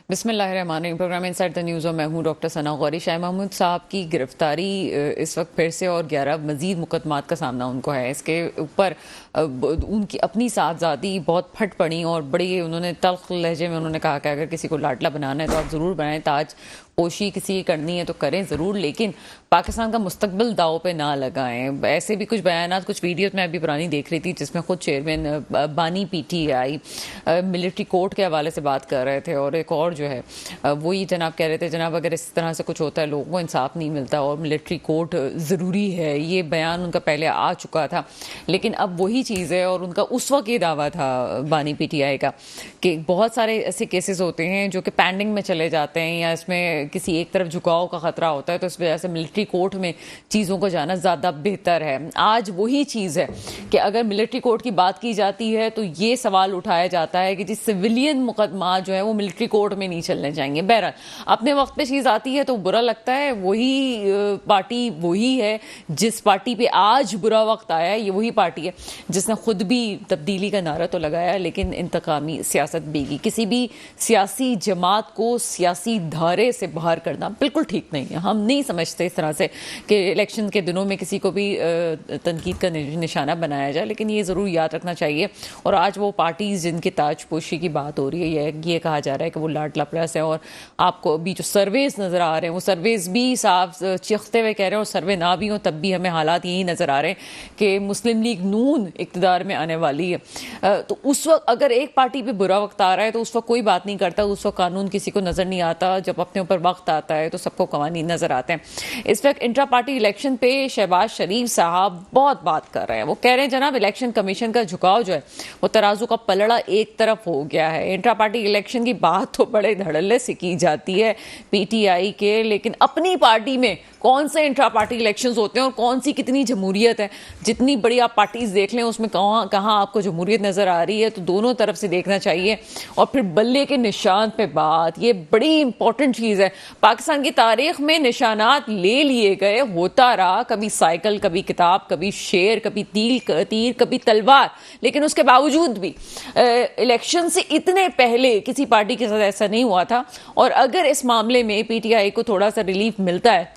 बिस्मिल्लाहिर्रहमानिर्रहीम। Programme inside the news और मैं हूं डॉक्टर सना गौरी। शाह महमूद साहब की गिरफ्तारी इस वक्त फिर से और 11 मजीद मुकदमात का सामना उनको है। इसके ऊपर उनकी अपनी साहबजादी बहुत फट पड़ी और बड़ी उन्होंने तल्ख लहजे में उन्होंने कहा कि अगर किसी को लाडला बनाना है तो आप ज़रूर बनाएं, ताज पोशी किसी की करनी है तो करें ज़रूर, लेकिन पाकिस्तान का मुस्तकबिल दाव पे ना लगाएं। ऐसे भी कुछ बयानात, कुछ वीडियोस में अभी पुरानी देख रही थी जिसमें खुद चेयरमैन बानी पीटीआई मिलिट्री कोर्ट के हवाले से बात कर रहे थे और एक और जो है वही जनाब कह रहे थे, जनाब अगर इस तरह से कुछ होता है लोगों को इंसाफ नहीं मिलता और मिलिट्री कोर्ट ज़रूरी है। ये बयान उनका पहले आ चुका था, लेकिन अब वही चीज़ है और उनका उस वक्त ये दावा था बानी पीटीआई का कि बहुत सारे ऐसे केसेस होते हैं जो कि पेंडिंग में चले जाते हैं या इसमें किसी एक तरफ झुकाव का खतरा होता है, तो इस वजह से मिलिट्री कोर्ट में चीज़ों को जाना ज़्यादा बेहतर है। आज वही चीज़ है कि अगर मिलिट्री कोर्ट की बात की जाती है तो ये सवाल उठाया जाता है कि जी सिविलियन मुकदमा जो है वो मिलिट्री कोर्ट में नहीं चलने जाएंगे। बहरहाल अपने वक्त पे चीज़ आती है तो बुरा लगता है। वही पार्टी वही है जिस पार्टी पे आज बुरा वक्त आया है, ये वही पार्टी है जिसने खुद भी तब्दीली का नारा तो लगाया लेकिन इंतकामी सियासत भी की। किसी भी सियासी जमात को सियासी धारे से बाहर करना बिल्कुल ठीक नहीं है। हम नहीं समझते इस तरह से कि इलेक्शन के दिनों में किसी को भी तनकीद का निशाना बनाया जाए, लेकिन ये ज़रूर याद रखना चाहिए। और आज वो पार्टीज जिनकी ताजपोशी की बात हो रही है, ये कहा जा रहा है कि वो लाडला प्लस है, और आपको अभी जो सर्वेज नज़र आ रहे हैं वो सर्वेज भी साफ चीखते हुए कह रहे हैं, और सर्वे ना भी हो तब भी हमें हालात यही नज़र आ रहे हैं कि मुस्लिम लीग नून इक़्तिदार में आने वाली है। तो उस वक्त अगर एक पार्टी पे बुरा वक्त आ रहा है तो उस वक्त कोई बात नहीं करता, उस वक्त कानून किसी को नज़र नहीं आता। जब अपने ऊपर वक्त आता है तो सबको कवानीन नज़र आते हैं। इस वक्त इंट्रा पार्टी इलेक्शन पे शहबाज शरीफ साहब बहुत बात कर रहे हैं। वो कह रहे हैं जनाब इलेक्शन कमीशन का झुकाव जो है वो तराजू का पलड़ा एक तरफ हो गया है। इंट्रा पार्टी इलेक्शन की बात तो बड़े धड़ल्ले से की जाती है पीटीआई के, लेकिन अपनी पार्टी में कौन से इंट्रा पार्टी इलेक्शंस होते हैं और कौन सी कितनी जमहूरियत है। जितनी बड़ी आप पार्टीज देख लें उसमें कहाँ कहाँ आपको जमहूरियत नज़र आ रही है, तो दोनों तरफ से देखना चाहिए। और फिर बल्ले के निशान पे बात, ये बड़ी इंपॉर्टेंट चीज़ है। पाकिस्तान की तारीख में निशानात ले लिए गए, होता रहा, कभी साइकिल, कभी किताब, कभी शेर, कभी तीर, कभी तलवार, लेकिन उसके बावजूद भी इलेक्शन से इतने पहले किसी पार्टी के साथ ऐसा नहीं हुआ था। और अगर इस मामले में पीटीआई को थोड़ा सा रिलीफ मिलता है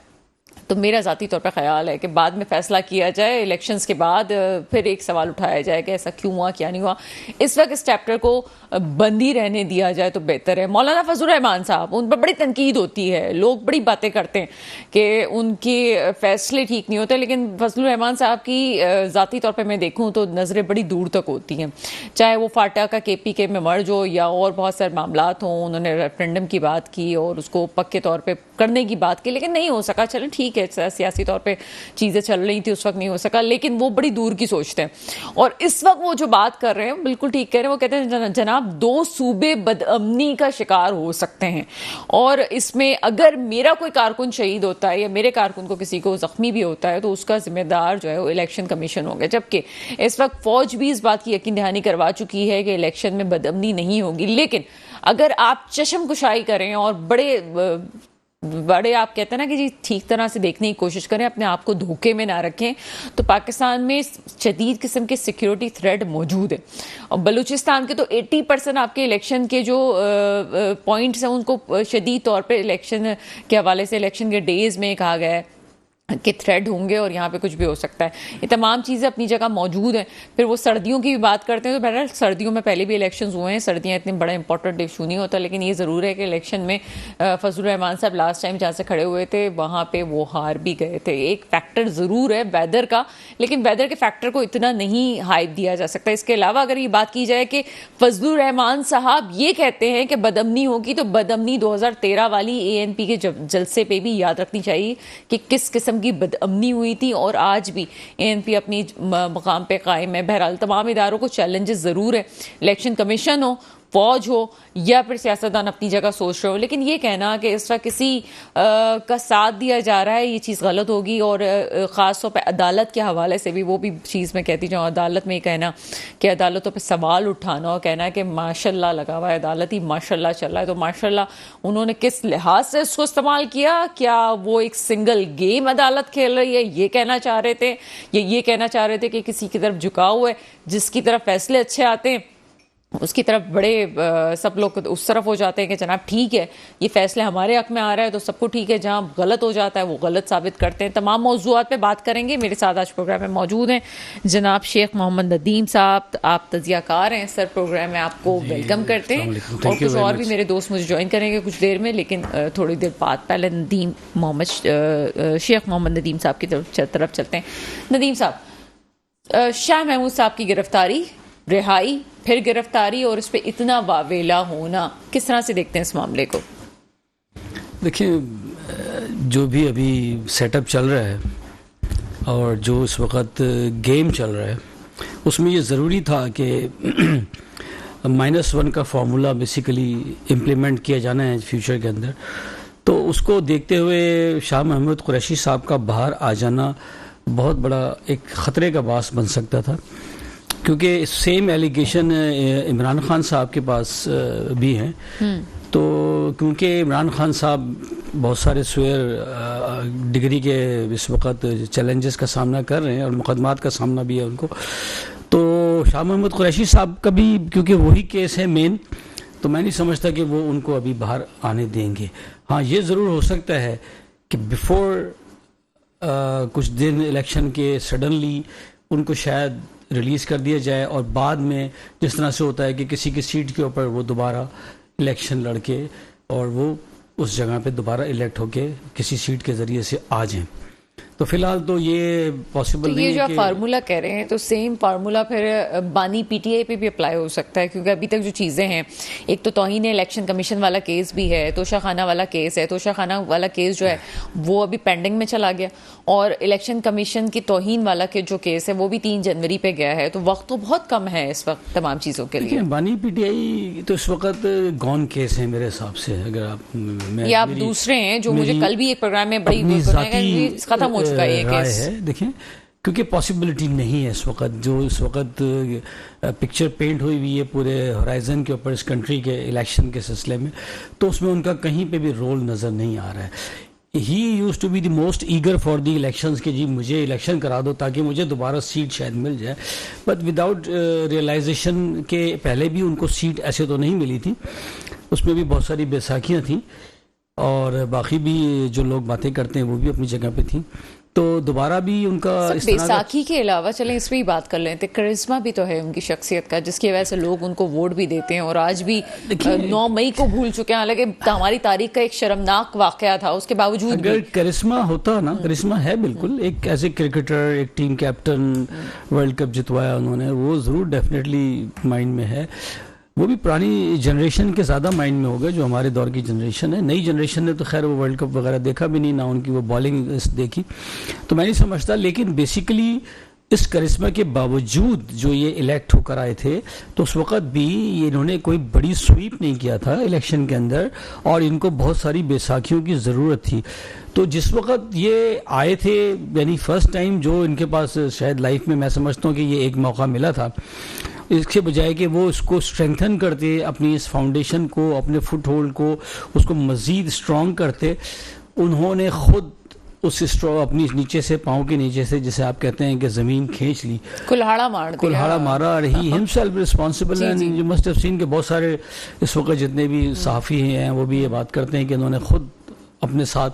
तो मेरा ज़ाती तौर पर ख्याल है कि बाद में फैसला किया जाए इलेक्शंस के बाद, फिर एक सवाल उठाया जाए कि ऐसा क्यों हुआ, क्या नहीं हुआ। इस वक्त इस चैप्टर को बंद ही रहने दिया जाए तो बेहतर है। मौलाना फजलुर रहमान साहब, उन पर बड़ी तनकीद होती है, लोग बड़ी बातें करते हैं कि उनके फैसले ठीक नहीं होते, लेकिन फजलुर रहमान साहब की ज़ाती तौर पर मैं देखूँ तो नज़रें बड़ी दूर तक होती हैं। चाहे वो फाटा का KPK में मर्ज हो या और बहुत सारे मामलात हों, उन्होंने रेफरेंडम की बात की और उसको पक्के तौर पर करने की बात की, लेकिन नहीं हो सका। चलें ठीक है, सियासी तौर पे चीज़ें चल रही थी, उस वक्त नहीं हो सका, लेकिन वो बड़ी दूर की सोचते हैं। और इस वक्त वो जो बात कर रहे हैं बिल्कुल ठीक कह रहे हैं। वो कहते हैं जनाब दो सूबे बदअमनी का शिकार हो सकते हैं, और इसमें अगर मेरा कोई कारकुन शहीद होता है या मेरे कारकुन को किसी को जख्मी भी होता है तो उसका जिम्मेदार जो है वो इलेक्शन कमीशन होगा। जबकि इस वक्त फौज भी इस बात की यकीन दहानी करवा चुकी है कि इलेक्शन में बदअमनी नहीं होगी। लेकिन अगर आप चश्म कुशाई करें और बड़े आप कहते हैं ना कि जी ठीक तरह से देखने की कोशिश करें, अपने आप को धोखे में ना रखें, तो पाकिस्तान में शदीद किस्म के सिक्योरिटी थ्रेट मौजूद है। और बलूचिस्तान के तो 80% आपके इलेक्शन के जो पॉइंट्स हैं उनको शदीद तौर पे इलेक्शन के हवाले से इलेक्शन के डेज में कहा गया है कि थ्रेड होंगे और यहाँ पे कुछ भी हो सकता है। ये तमाम चीज़ें अपनी जगह मौजूद हैं। फिर वो सर्दियों की भी बात करते हैं तो बहरहाल सर्दियों में पहले भी इलेक्शंस हुए हैं, सर्दियाँ इतनी बड़ा इंपॉर्टेंट इशू नहीं होता, लेकिन ये ज़रूर है कि इलेक्शन में फजलुर रहमान साहब लास्ट टाइम जहाँ से खड़े हुए थे वहाँ पे वो हार भी गए थे। एक फैक्टर ज़रूर है वेदर का, लेकिन वेदर के फैक्टर को इतना नहीं हाइप दिया जा सकता। इसके अलावा अगर ये बात की जाए कि फजलुर रहमान साहब ये कहते हैं कि बदअमनी होगी, तो बदअमनी 2013 वाली ANP के जलसे पे भी याद रखनी चाहिए कि किस किस्म की बदअमनी हुई थी, और आज भी ANP अपनी मकाम पे कायम है। बहरहाल तमाम इदारों को चैलेंजेस ज़रूर है, इलेक्शन कमीशन हो, फौज हो या फिर सियासतदान अपनी जगह सोच रहे हो, लेकिन ये कहना कि इस वक्त किसी का साथ दिया जा रहा है ये चीज़ गलत होगी। और ख़ास तौर पे अदालत के हवाले से भी वो भी चीज़ मैं कहती जाऊँ, अदालत में ये कहना कि अदालतों पे सवाल उठाना और कहना कि माशाल्लाह लगा हुआ है, अदालत ही माशाल्लाह चल रहा है, तो माशाल्लाह उन्होंने किस लिहाज से इसको इस्तेमाल किया, क्या वो एक सिंगल गेम अदालत खेल रही है ये कहना चाह रहे थे, या ये कहना चाह रहे थे कि किसी की तरफ झुकाव है जिसकी तरफ फैसले अच्छे आते हैं उसकी तरफ बड़े सब लोग उस तरफ हो जाते हैं कि जनाब ठीक है, ये फैसले हमारे हक में आ रहा है तो सबको ठीक है, जहां गलत हो जाता है वो गलत साबित करते हैं। तमाम मौजूआत पे बात करेंगे। मेरे साथ आज प्रोग्राम में मौजूद हैं जनाब शेख मोहम्मद नदीम साहब। आप तजियाकार हैं सर, प्रोग्राम में आपको वेलकम करते हैं। और कुछ और भी मेरे दोस्त मुझे ज्वाइन करेंगे कुछ देर में, लेकिन थोड़ी देर बाद पहले शेख मोहम्मद नदीम साहब की तरफ चलते हैं। नदीम साहब, शाह महमूद साहब की गिरफ्तारी, रिहाई, फिर गिरफ्तारी और इस पे इतना वावेला होना, किस तरह से देखते हैं इस मामले को? देखिए, जो भी अभी सेटअप चल रहा है और जो इस वक्त गेम चल रहा है, उसमें ये ज़रूरी था कि -1 का फार्मूला बेसिकली इम्प्लीमेंट किया जाना है फ्यूचर के अंदर। तो उसको देखते हुए शाह महमूद कुरैशी साहब का बाहर आ जाना बहुत बड़ा एक ख़तरे का बास बन सकता था, क्योंकि सेम एलिगेशन इमरान खान साहब के पास भी हैं। तो क्योंकि इमरान खान साहब बहुत सारे स्वेयर डिग्री के इस वक्त चैलेंजेस का सामना कर रहे हैं और मुकदमात का सामना भी है उनको, तो शाह महमूद कुरैशी साहब का भी क्योंकि वही केस है मेन, तो मैं नहीं समझता कि वो उनको अभी बाहर आने देंगे। हाँ, ये ज़रूर हो सकता है कि बिफोर कुछ दिन इलेक्शन के सडनली उनको शायद रिलीज़ कर दिया जाए और बाद में जिस तरह से होता है कि किसी की सीट के ऊपर वो दोबारा इलेक्शन लड़के और वो उस जगह पे दोबारा इलेक्ट होके किसी सीट के ज़रिए से आ जाएं। तो फिलहाल तो ये पॉसिबल नहीं है। ये जो आप फार्मूला कह रहे हैं, तो सेम फार्मूला फिर बानी पीटीआई पे भी अप्लाई हो सकता है, क्योंकि अभी तक जो चीज़ें हैं, एक तो तौहीन इलेक्शन कमीशन वाला केस भी है, तोशाखाना वाला केस है। तोशाखाना वाला केस जो है वो अभी पेंडिंग में चला गया, और इलेक्शन कमीशन की तौहीन वाला के जो केस है वो भी 3 जनवरी पे गया है। तो वक्त तो बहुत कम है इस वक्त तमाम चीज़ों के लिए। बानी पीटीआई तो इस वक्त गॉन केस है मेरे हिसाब से। अगर आप या आप दूसरे हैं जो मुझे कल भी एक प्रोग्राम में बड़ी खत्म हो चुका है ये केस है। देखिए, क्योंकि पॉसिबिलिटी नहीं है इस वक्त, जो इस वक्त पिक्चर पेंट हुई हुई है पूरे होराइजन के ऊपर इस कंट्री के इलेक्शन के सिलसिले में, तो उसमें उनका कहीं पे भी रोल नज़र नहीं आ रहा है। He used to be the most eager for the elections कि जी मुझे इलेक्शन करा दो ताकि मुझे दोबारा सीट शायद मिल जाए, बट विदाउट रियलाइजेशन के पहले भी उनको सीट ऐसे तो नहीं मिली थी, उसमें भी बहुत सारी बैसाखियाँ थी और बाकी भी जो लोग बातें करते हैं वो भी अपनी जगह पे थी। तो दोबारा भी उनका बैसाखी के अलावा चलें इस पर ही बात कर लेते, करिश्मा भी तो है उनकी शख्सियत का, जिसकी वजह से लोग उनको वोट भी देते हैं और आज भी 9 मई को भूल चुके हैं, हालांकि हमारी तारीख का एक शर्मनाक वाकया था, उसके बावजूद अगर करिश्मा होता ना, करिश्मा है बिल्कुल, एक एज ए क्रिकेटर, एक टीम कैप्टन, वर्ल्ड कप जितवाया उन्होंने, वो ज़रूर डेफिनेटली माइंड में है। वो भी पुरानी जनरेशन के ज़्यादा माइंड में होगा जो हमारे दौर की जनरेशन है। नई जनरेशन ने तो खैर वो वर्ल्ड कप वगैरह देखा भी नहीं, ना उनकी वो बॉलिंग देखी, तो मैं नहीं समझता। लेकिन बेसिकली इस करिश्मा के बावजूद जो ये इलेक्ट होकर आए थे, तो उस वक़्त भी ये इन्होंने कोई बड़ी स्वीप नहीं किया था इलेक्शन के अंदर और इनको बहुत सारी बैसाखियों की ज़रूरत थी। तो जिस वक़्त ये आए थे, यानी फर्स्ट टाइम जो इनके पास शायद लाइफ में मैं समझता हूँ कि ये एक मौका मिला था, इसके बजाय कि वो इसको स्ट्रेंथन करते, अपनी इस फाउंडेशन को, अपने फुट होल्ड को उसको मज़ीद स्ट्रॉन्ग करते, उन्होंने ख़ुद उस स्ट्रॉ अपनी नीचे से, पाँव के नीचे से, जिसे आप कहते हैं कि ज़मीन खींच ली, कुल्हाड़ा मारा। He himself responsible and you must have seen के बहुत सारे इस वक्त जितने भी सहाफ़ी हैं वो भी ये बात करते हैं कि उन्होंने खुद अपने साथ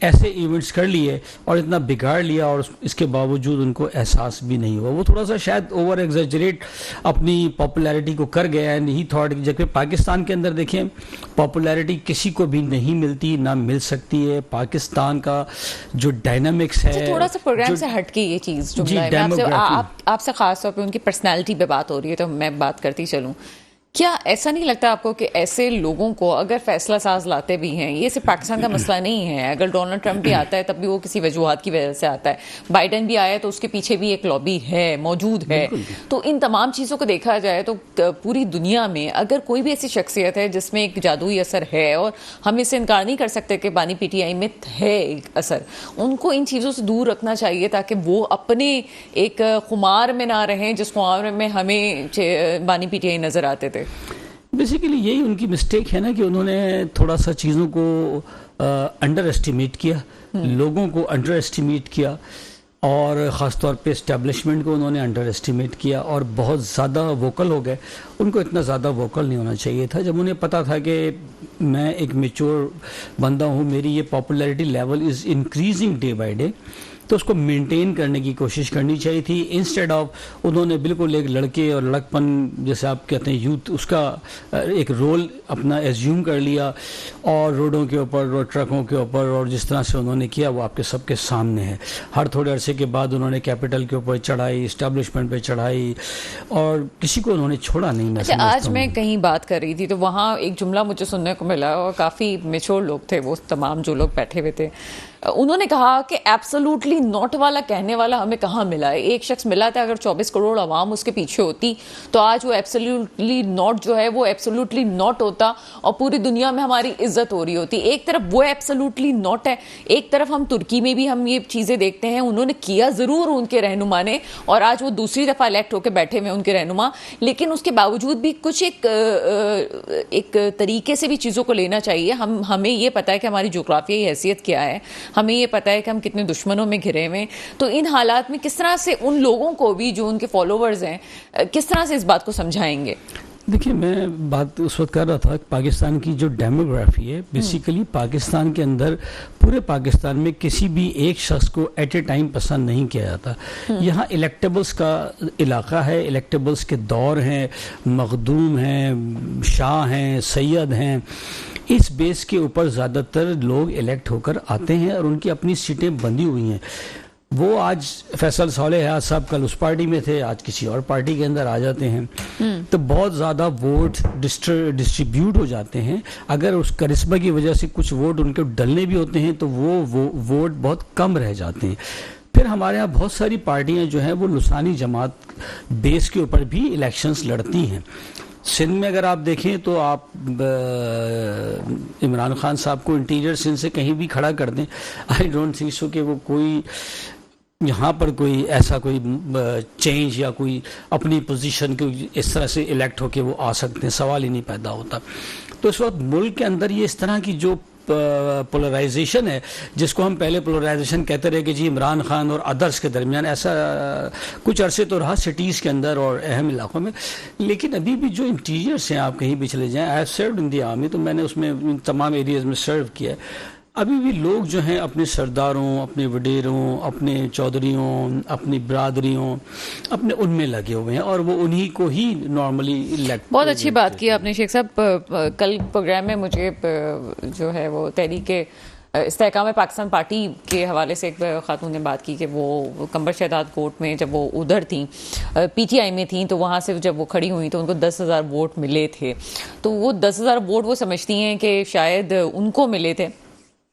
ऐसे इवेंट्स कर लिए और इतना बिगाड़ लिया और इसके बावजूद उनको एहसास भी नहीं हुआ। वो थोड़ा सा शायद ओवर एग्जैजरेट अपनी पॉपुलैरिटी को कर गया एंड ही थॉट, जबकि पाकिस्तान के अंदर देखें पॉपुलैरिटी किसी को भी नहीं मिलती, ना मिल सकती है। पाकिस्तान का जो डायनामिक्स है, थोड़ा सा प्रोग्राम से हट के ये चीज़ आपसे खास तौर पर उनकी पर्सनैलिटी पे बात हो रही है तो मैं बात करती चलूँ। क्या ऐसा नहीं लगता आपको कि ऐसे लोगों को अगर फैसला साज लाते भी हैं, ये सिर्फ पाकिस्तान का मसला नहीं है, अगर डोनाल्ड ट्रंप भी आता है तब भी वो किसी वजूहात की वजह से आता है, बाइडेन भी आया तो उसके पीछे भी एक लॉबी है, मौजूद है। तो इन तमाम चीज़ों को देखा जाए तो पूरी दुनिया में अगर कोई भी ऐसी शख्सियत है जिसमें एक जादुई असर है, और हम इससे इनकार नहीं कर सकते कि बानी पीटीआई में है एक असर, उनको इन चीज़ों से दूर रखना चाहिए ताकि वो अपने एक खुमार में ना रहें जिस खुमार में हमें बानी पीटीआई नज़र आते थे। बेसिकली यही उनकी मिस्टेक है ना कि उन्होंने थोड़ा सा चीज़ों को अंडर एस्टिमेट किया, लोगों को अंडर एस्टिमेट किया और ख़ास तौर पे इस्टेब्लिशमेंट को उन्होंने अंडर एस्टिमेट किया और बहुत ज़्यादा वोकल हो गए। उनको इतना ज़्यादा वोकल नहीं होना चाहिए था। जब उन्हें पता था कि मैं एक मैच्योर बंदा हूँ, मेरी ये popularity level is increasing day by day, तो उसको मेंटेन करने की कोशिश करनी चाहिए थी। इंस्टेड ऑफ उन्होंने बिल्कुल एक लड़के और लड़कपन जैसे आप कहते हैं यूथ, उसका एक रोल अपना एज्यूम कर लिया और रोडों के ऊपर और ट्रकों के ऊपर और जिस तरह से उन्होंने किया वो आपके सबके सामने है। हर थोड़े अरसे के बाद उन्होंने कैपिटल के ऊपर चढ़ाई, इस्टेब्लिशमेंट पे चढ़ाई और किसी को उन्होंने छोड़ा नहीं। मैं अच्छा, आज मैं कहीं बात कर रही थी तो वहाँ एक जुमला मुझे सुनने को मिला और काफ़ी मेच्योर लोग थे वो तमाम जो लोग बैठे हुए थे। उन्होंने कहा कि एब्सोल्युटली नॉट वाला कहने वाला हमें कहाँ मिला है। एक शख्स मिला था, अगर 24 करोड़ आवाम उसके पीछे होती तो आज वो एब्सोल्युटली नॉट जो है वो एब्सोल्युटली नॉट होता और पूरी दुनिया में हमारी इज्जत हो रही होती। एक तरफ वो एब्सोल्युटली नॉट है, एक तरफ हम तुर्की में भी हम ये चीज़ें देखते हैं। उन्होंने किया ज़रूर उनके रहनुमा ने और आज वो दूसरी दफ़ा इलेक्ट होकर बैठे हुए उनके रहनुमा, लेकिन उसके बावजूद भी कुछ एक तरीके से भी चीज़ों को लेना चाहिए। हमें ये पता है कि हमारी जोग्राफियाई हैसियत क्या है, हमें ये पता है कि हम कितने दुश्मनों में घिरे हुए हैं। तो इन हालात में किस तरह से उन लोगों को भी जो उनके फॉलोवर्स हैं, किस तरह से इस बात को समझाएंगे? देखिए, मैं बात उस वक्त कर रहा था कि पाकिस्तान की जो डेमोग्राफी है, बेसिकली पाकिस्तान के अंदर पूरे पाकिस्तान में किसी भी एक शख्स को एट ए टाइम पसंद नहीं किया जाता। यहाँ इलेक्टेबल्स का इलाका है, इलेक्टेबल्स के दौर हैं, मखदूम हैं, शाह हैं, सैयद हैं। इस बेस के ऊपर ज़्यादातर लोग इलेक्ट होकर आते हैं और उनकी अपनी सीटें बंधी हुई हैं। वो आज फैसल सालेह साहब कल उस पार्टी में थे, आज किसी और पार्टी के अंदर आ जाते हैं, तो बहुत ज़्यादा वोट डिस्ट्रीब्यूट हो जाते हैं। अगर उस करिश्मा की वजह से कुछ वोट उनके डलने भी होते हैं तो वो वोट बहुत कम रह जाते हैं। फिर हमारे यहाँ बहुत सारी पार्टियां जो हैं वो लुसानी जमात बेस के ऊपर भी इलेक्शंस लड़ती हैं। सिंध में अगर आप देखें तो आप इमरान खान साहब को इंटीरियर सिंध से कहीं भी खड़ा कर दें, आई डोंट थिंक सो कि वो कोई यहाँ पर कोई ऐसा कोई चेंज या कोई अपनी पोजीशन को इस तरह से इलेक्ट होके वो आ सकते हैं, सवाल ही नहीं पैदा होता। तो इस वक्त मुल्क के अंदर ये इस तरह की जो पोलराइजेशन है, जिसको हम पहले पोलराइजेशन कहते रहे कि जी इमरान खान और अदर्स के दरमियान, ऐसा कुछ अरसे तो रहा सिटीज़ के अंदर और अहम इलाकों में, लेकिन अभी भी जो इंटीरियर्स हैं, आप कहीं भी चले जाएं, I have served in the army, तो मैंने उसमें तमाम एरियाज़ में सर्व किया है। अभी भी लोग जो हैं अपने सरदारों, अपने वडेरों, अपने चौधरियों, अपनी बरादरियों, अपने उनमें लगे हुए हैं और वो उन्हीं को ही नॉर्मली इलेक्ट। बहुत अच्छी बात की आपने शेख साहब। कल प्रोग्राम में मुझे जो है वो तहरीके इस्तेहकाम पाकिस्तान पार्टी के हवाले से एक खातून ने बात की कि वो कंबर शहदाद कोर्ट में जब वो उधर थी, पीटीआई में थी, तो वहाँ से जब वो खड़ी हुई तो उनको 10,000 वोट मिले थे। तो वो 10,000 वोट वो समझती हैं कि शायद उनको मिले थे।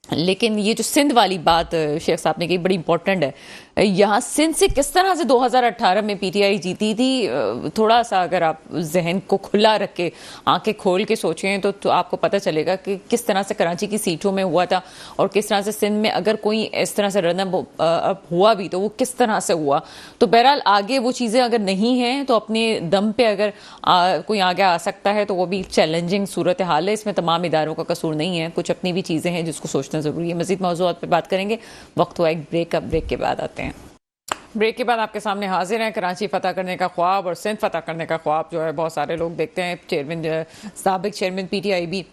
लेकिन ये जो सिंध वाली बात शेख साहब ने कही बड़ी इंपॉर्टेंट है। यहाँ सिंध से किस तरह से 2018 में पीटीआई जीती थी, थोड़ा सा अगर आप जहन को खुला रख के आंखें खोल के सोचें तो आपको पता चलेगा कि किस तरह से कराची की सीटों में हुआ था और किस तरह से सिंध में अगर कोई इस तरह से रनअप हुआ भी तो वो किस तरह से हुआ। तो बहरहाल आगे वो चीज़ें अगर नहीं हैं तो अपने दम पे अगर कोई आगे आ सकता है तो वो भी चैलेंजिंग सूरत हाल है। इसमें तमाम इदारों का कसूर नहीं है, कुछ अपनी भी चीज़ें हैं जिसको सोचना ज़रूरी है। मज़ीद मौज़ूआत पर बात करेंगे, वक्त हुआ एक ब्रेक। अब ब्रेक के बाद आते हैं। ब्रेक के बाद आपके सामने हाजिर हैं। कराची फतह करने का ख्वाब और सिंध फतह करने का ख्वाब जो है बहुत सारे लोग देखते हैं। चेयरमैन, साबिक चेयरमैन पीटीआई भी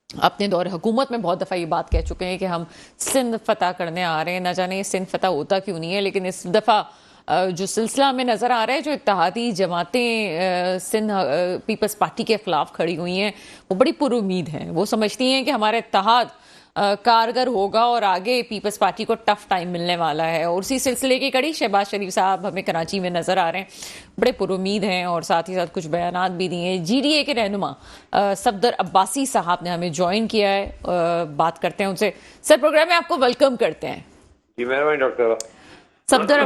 अपने दौर हुकूमत में बहुत दफ़ा ये बात कह चुके हैं कि हम सिंध फतह करने आ रहे हैं। ना जाने सिंध फतह होता क्यों नहीं है, लेकिन इस दफ़ा जो सिलसिला में नज़र आ रहा है, जो इत्तेहादी जमातें सिंध पीपल्स पार्टी के खिलाफ खड़ी हुई हैं, वो बड़ी पुरुमीद हैं। वो समझती हैं कि हमारा इत्तेहाद कारगर होगा और आगे पीपल्स पार्टी को टफ टाइम मिलने वाला है। और उसी सिलसिले की कड़ी शहबाज शरीफ साहब हमें कराची में नज़र आ रहे हैं, बड़े पुरुमीद हैं और साथ ही साथ कुछ बयानात भी दिए हैं। जीडीए के रहनुमा सफदर अब्बासी साहब ने हमें ज्वाइन किया है, बात करते हैं उनसे। सर, प्रोग्राम में आपको वेलकम करते हैं। जी मेहरबानी डॉक्टर। सफदर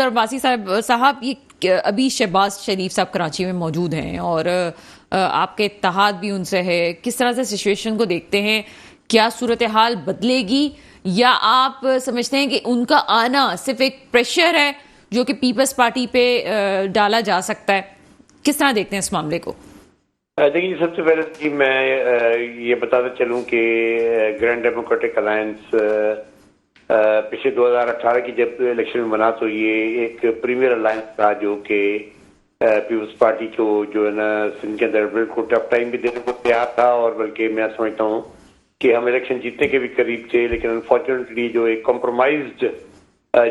अब्बासी साहब, ये अभी शहबाज शरीफ साहब कराची में मौजूद हैं और आपके इत्तेहाद भी उनसे है। किस तरह से सिचुएशन को देखते हैं? क्या सूरत हाल बदलेगी या आप समझते हैं कि उनका आना सिर्फ एक प्रेशर है जो कि पीपल्स पार्टी पे डाला जा सकता है? किस तरह देखते हैं इस मामले को? देखिए, सबसे पहले कि मैं ये बताता चलूं कि ग्रैंड डेमोक्रेटिक अलायंस पिछले 2018 की जब इलेक्शन बना तो ये एक प्रीमियर अलायंस था जो कि पीपल्स पार्टी को जो है ना सिंध के अंदर बिल्कुल टफ टाइम भी देने को तैयार था, और बल्कि मैं समझता हूँ कि हम इलेक्शन जीतने के भी करीब थे, लेकिन अनफॉर्चुनेटली जो एक कॉम्प्रोमाइज्ड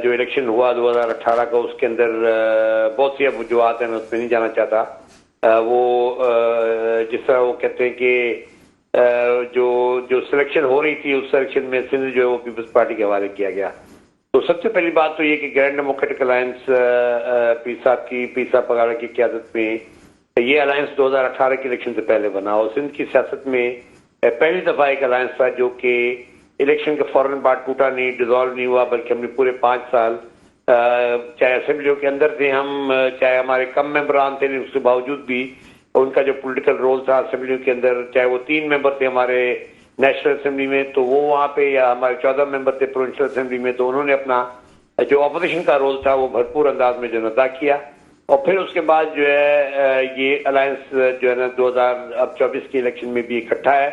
जो इलेक्शन हुआ 2018 का, उसके अंदर बहुत सी वजूहत हैं, मैं उसमें नहीं जाना चाहता। वो जिस तरह वो कहते हैं कि जो सिलेक्शन हो रही थी उस सिलेक्शन में सिंध जो है वो पीपल्स पार्टी के हवाले किया गया। तो सबसे पहली बात तो ये कि ग्रैंड डेमोक्रेटिक अलायंस पीर साहब पगाड़ा की क़यादत में ये अलायंस 2018 के इलेक्शन से पहले बना, और सिंध की सियासत में पहली दफा एक अलायंस था जो कि इलेक्शन के फौरन बाद टूटा नहीं, डिसॉल्व नहीं हुआ, बल्कि हमने पूरे 5 साल चाहे असेंबलियों के अंदर थे हम, चाहे हमारे कम मेंबरान थे, उसके बावजूद भी उनका जो पॉलिटिकल रोल था असेंबलियों के अंदर, चाहे वो 3 मेंबर थे हमारे नेशनल असेंबली में तो वो वहाँ पे, या हमारे 14 मेंबर थे प्रोविंशियल असेंबली में, तो उन्होंने अपना जो ऑपोजिशन का रोल था वो भरपूर अंदाज में जो अदा किया। और फिर उसके बाद जो है ये अलायंस जो है ना 2024 के इलेक्शन में भी इकट्ठा है,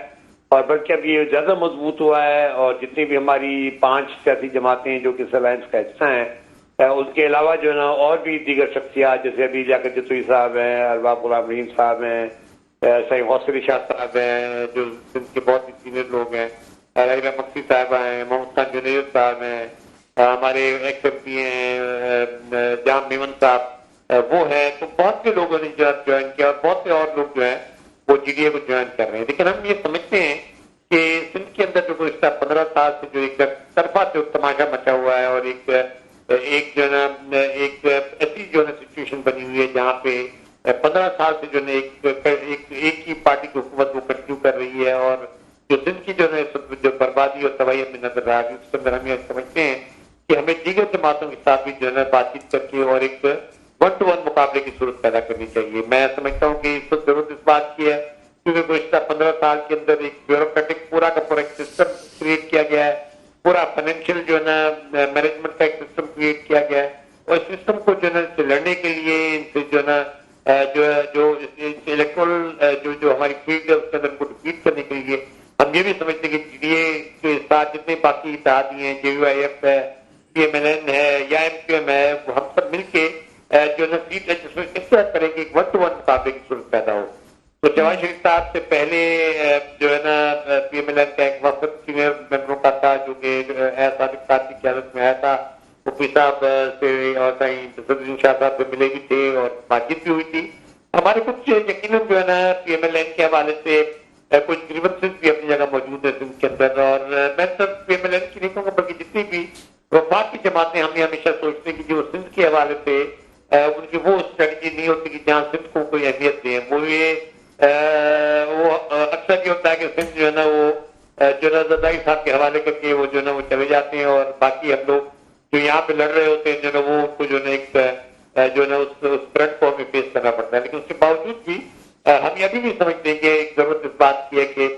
और बल्कि अब ये ज्यादा मजबूत हुआ है, और जितनी भी हमारी 5 सियासी जमातें जो कि इस अलायंस का हिस्सा हैं, उनके अलावा जो है ना और भी दीगर शख्सियात, जैसे अभी लियाकत जतोई साहब हैं, अरबाब गुलाम रहीम साहब हैं, सही हौसली शाह साहब हैं, जो जिनके बहुत ही सीनियर लोग हैं, रहीला मक्सी साहब हैं, मोहम्मद खान जुनैद साहब हैं, हमारे एक्स एमपी हैं जाम मेमन साहब वो है, तो बहुत से लोगों ने ज्वाइन किया, और बहुत से और लोग जो है वो जीडीए को ज्वाइन कर रहे हैं। लेकिन हम ये समझते हैं कि सिंध के अंदर जो गुज़श्ता 15 साल से जो एक तरफा से तमाशा मचा हुआ है, और एक जो है ना एक ऐसी जो है सिचुएशन बनी हुई है जहाँ पे 15 साल से जो है एक ही पार्टी की हुकूमत वो कंटिन्यू कर रही है, और जो सिंध की जो है जो बर्बादी और तबाही हमें नजर आ रही है, उसके अंदर हम ये समझते हैं कि हमें दीगर जमातों के साथ भी जो है बातचीत करके और एक 1-to-1 मुकाबले की सूरत पैदा करनी चाहिए। मैं समझता हूँ कि इस वक्त जरूरत इस बात की है क्योंकि गुज़श्ता 15 साल के अंदर एक ब्यूरोक्रेटिक पूरा का पूरा एक सिस्टम क्रिएट किया गया है, पूरा फाइनेंशियल जो है ना मैनेजमेंट का एक सिस्टम क्रिएट किया गया है, और इस सिस्टम को जो है से लड़ने के लिए इनसे जो है ना जो इलेक्ट्रल जो हमारी फील्ड है उसके अंदर उनको डिफीट करने के लिए हम ये भी समझते हैं कि जीडीए के साथ जितने बाकी इत्तेहादी हैं, जेयूआईएफ है, पीएमएलएन है या एमक्यूएम है, हम सब मिलके जो है सीट एडजस्टमेंट इस तरह करेंगे 1-to-1 मुकाबले की सूरत पैदा हो। तो जवाहर शरीफ साहब से पहले जो है ना पीएमएलएन का एक वक्त सीनियर मेंबरों का था जो कि सादिक साहब की क़यादत में आया था, मुफ्ती साहब से और सईद शाह साहब से मिले भी थे और बातचीत भी हुई थी। हमारे कुछ यकीनन जो है ना पीएमएलएन के हवाले से कुछ ग्रीवेंसेस भी अपनी जगह मौजूद है सिंध के अंदर, और मैं सब पीएमएलएन की नहीं कहूँगा बल्कि जितनी भी वफाक की जमातें हमने हमेशा सोचते हैं कि जो सिंध के हवाले से उनकी वो स्ट्रेटजी नहीं होती कि जहाँ सिंध को कोई अहमियत दे, वो अक्सर ये होता है कि सिंध जो है ना वो जो रजाई साहब के हवाले करके वो जो है ना वो चले जाते हैं, और बाकी हम लोग जो यहाँ पे लड़ रहे होते हैं जो है वो उनको जो है एक जो है ना उस प्लेटफॉर्म में पेश करना पड़ता है। लेकिन उसके बावजूद भी हम ये भी समझते हैं कि एक जरूरत इस बात की है कि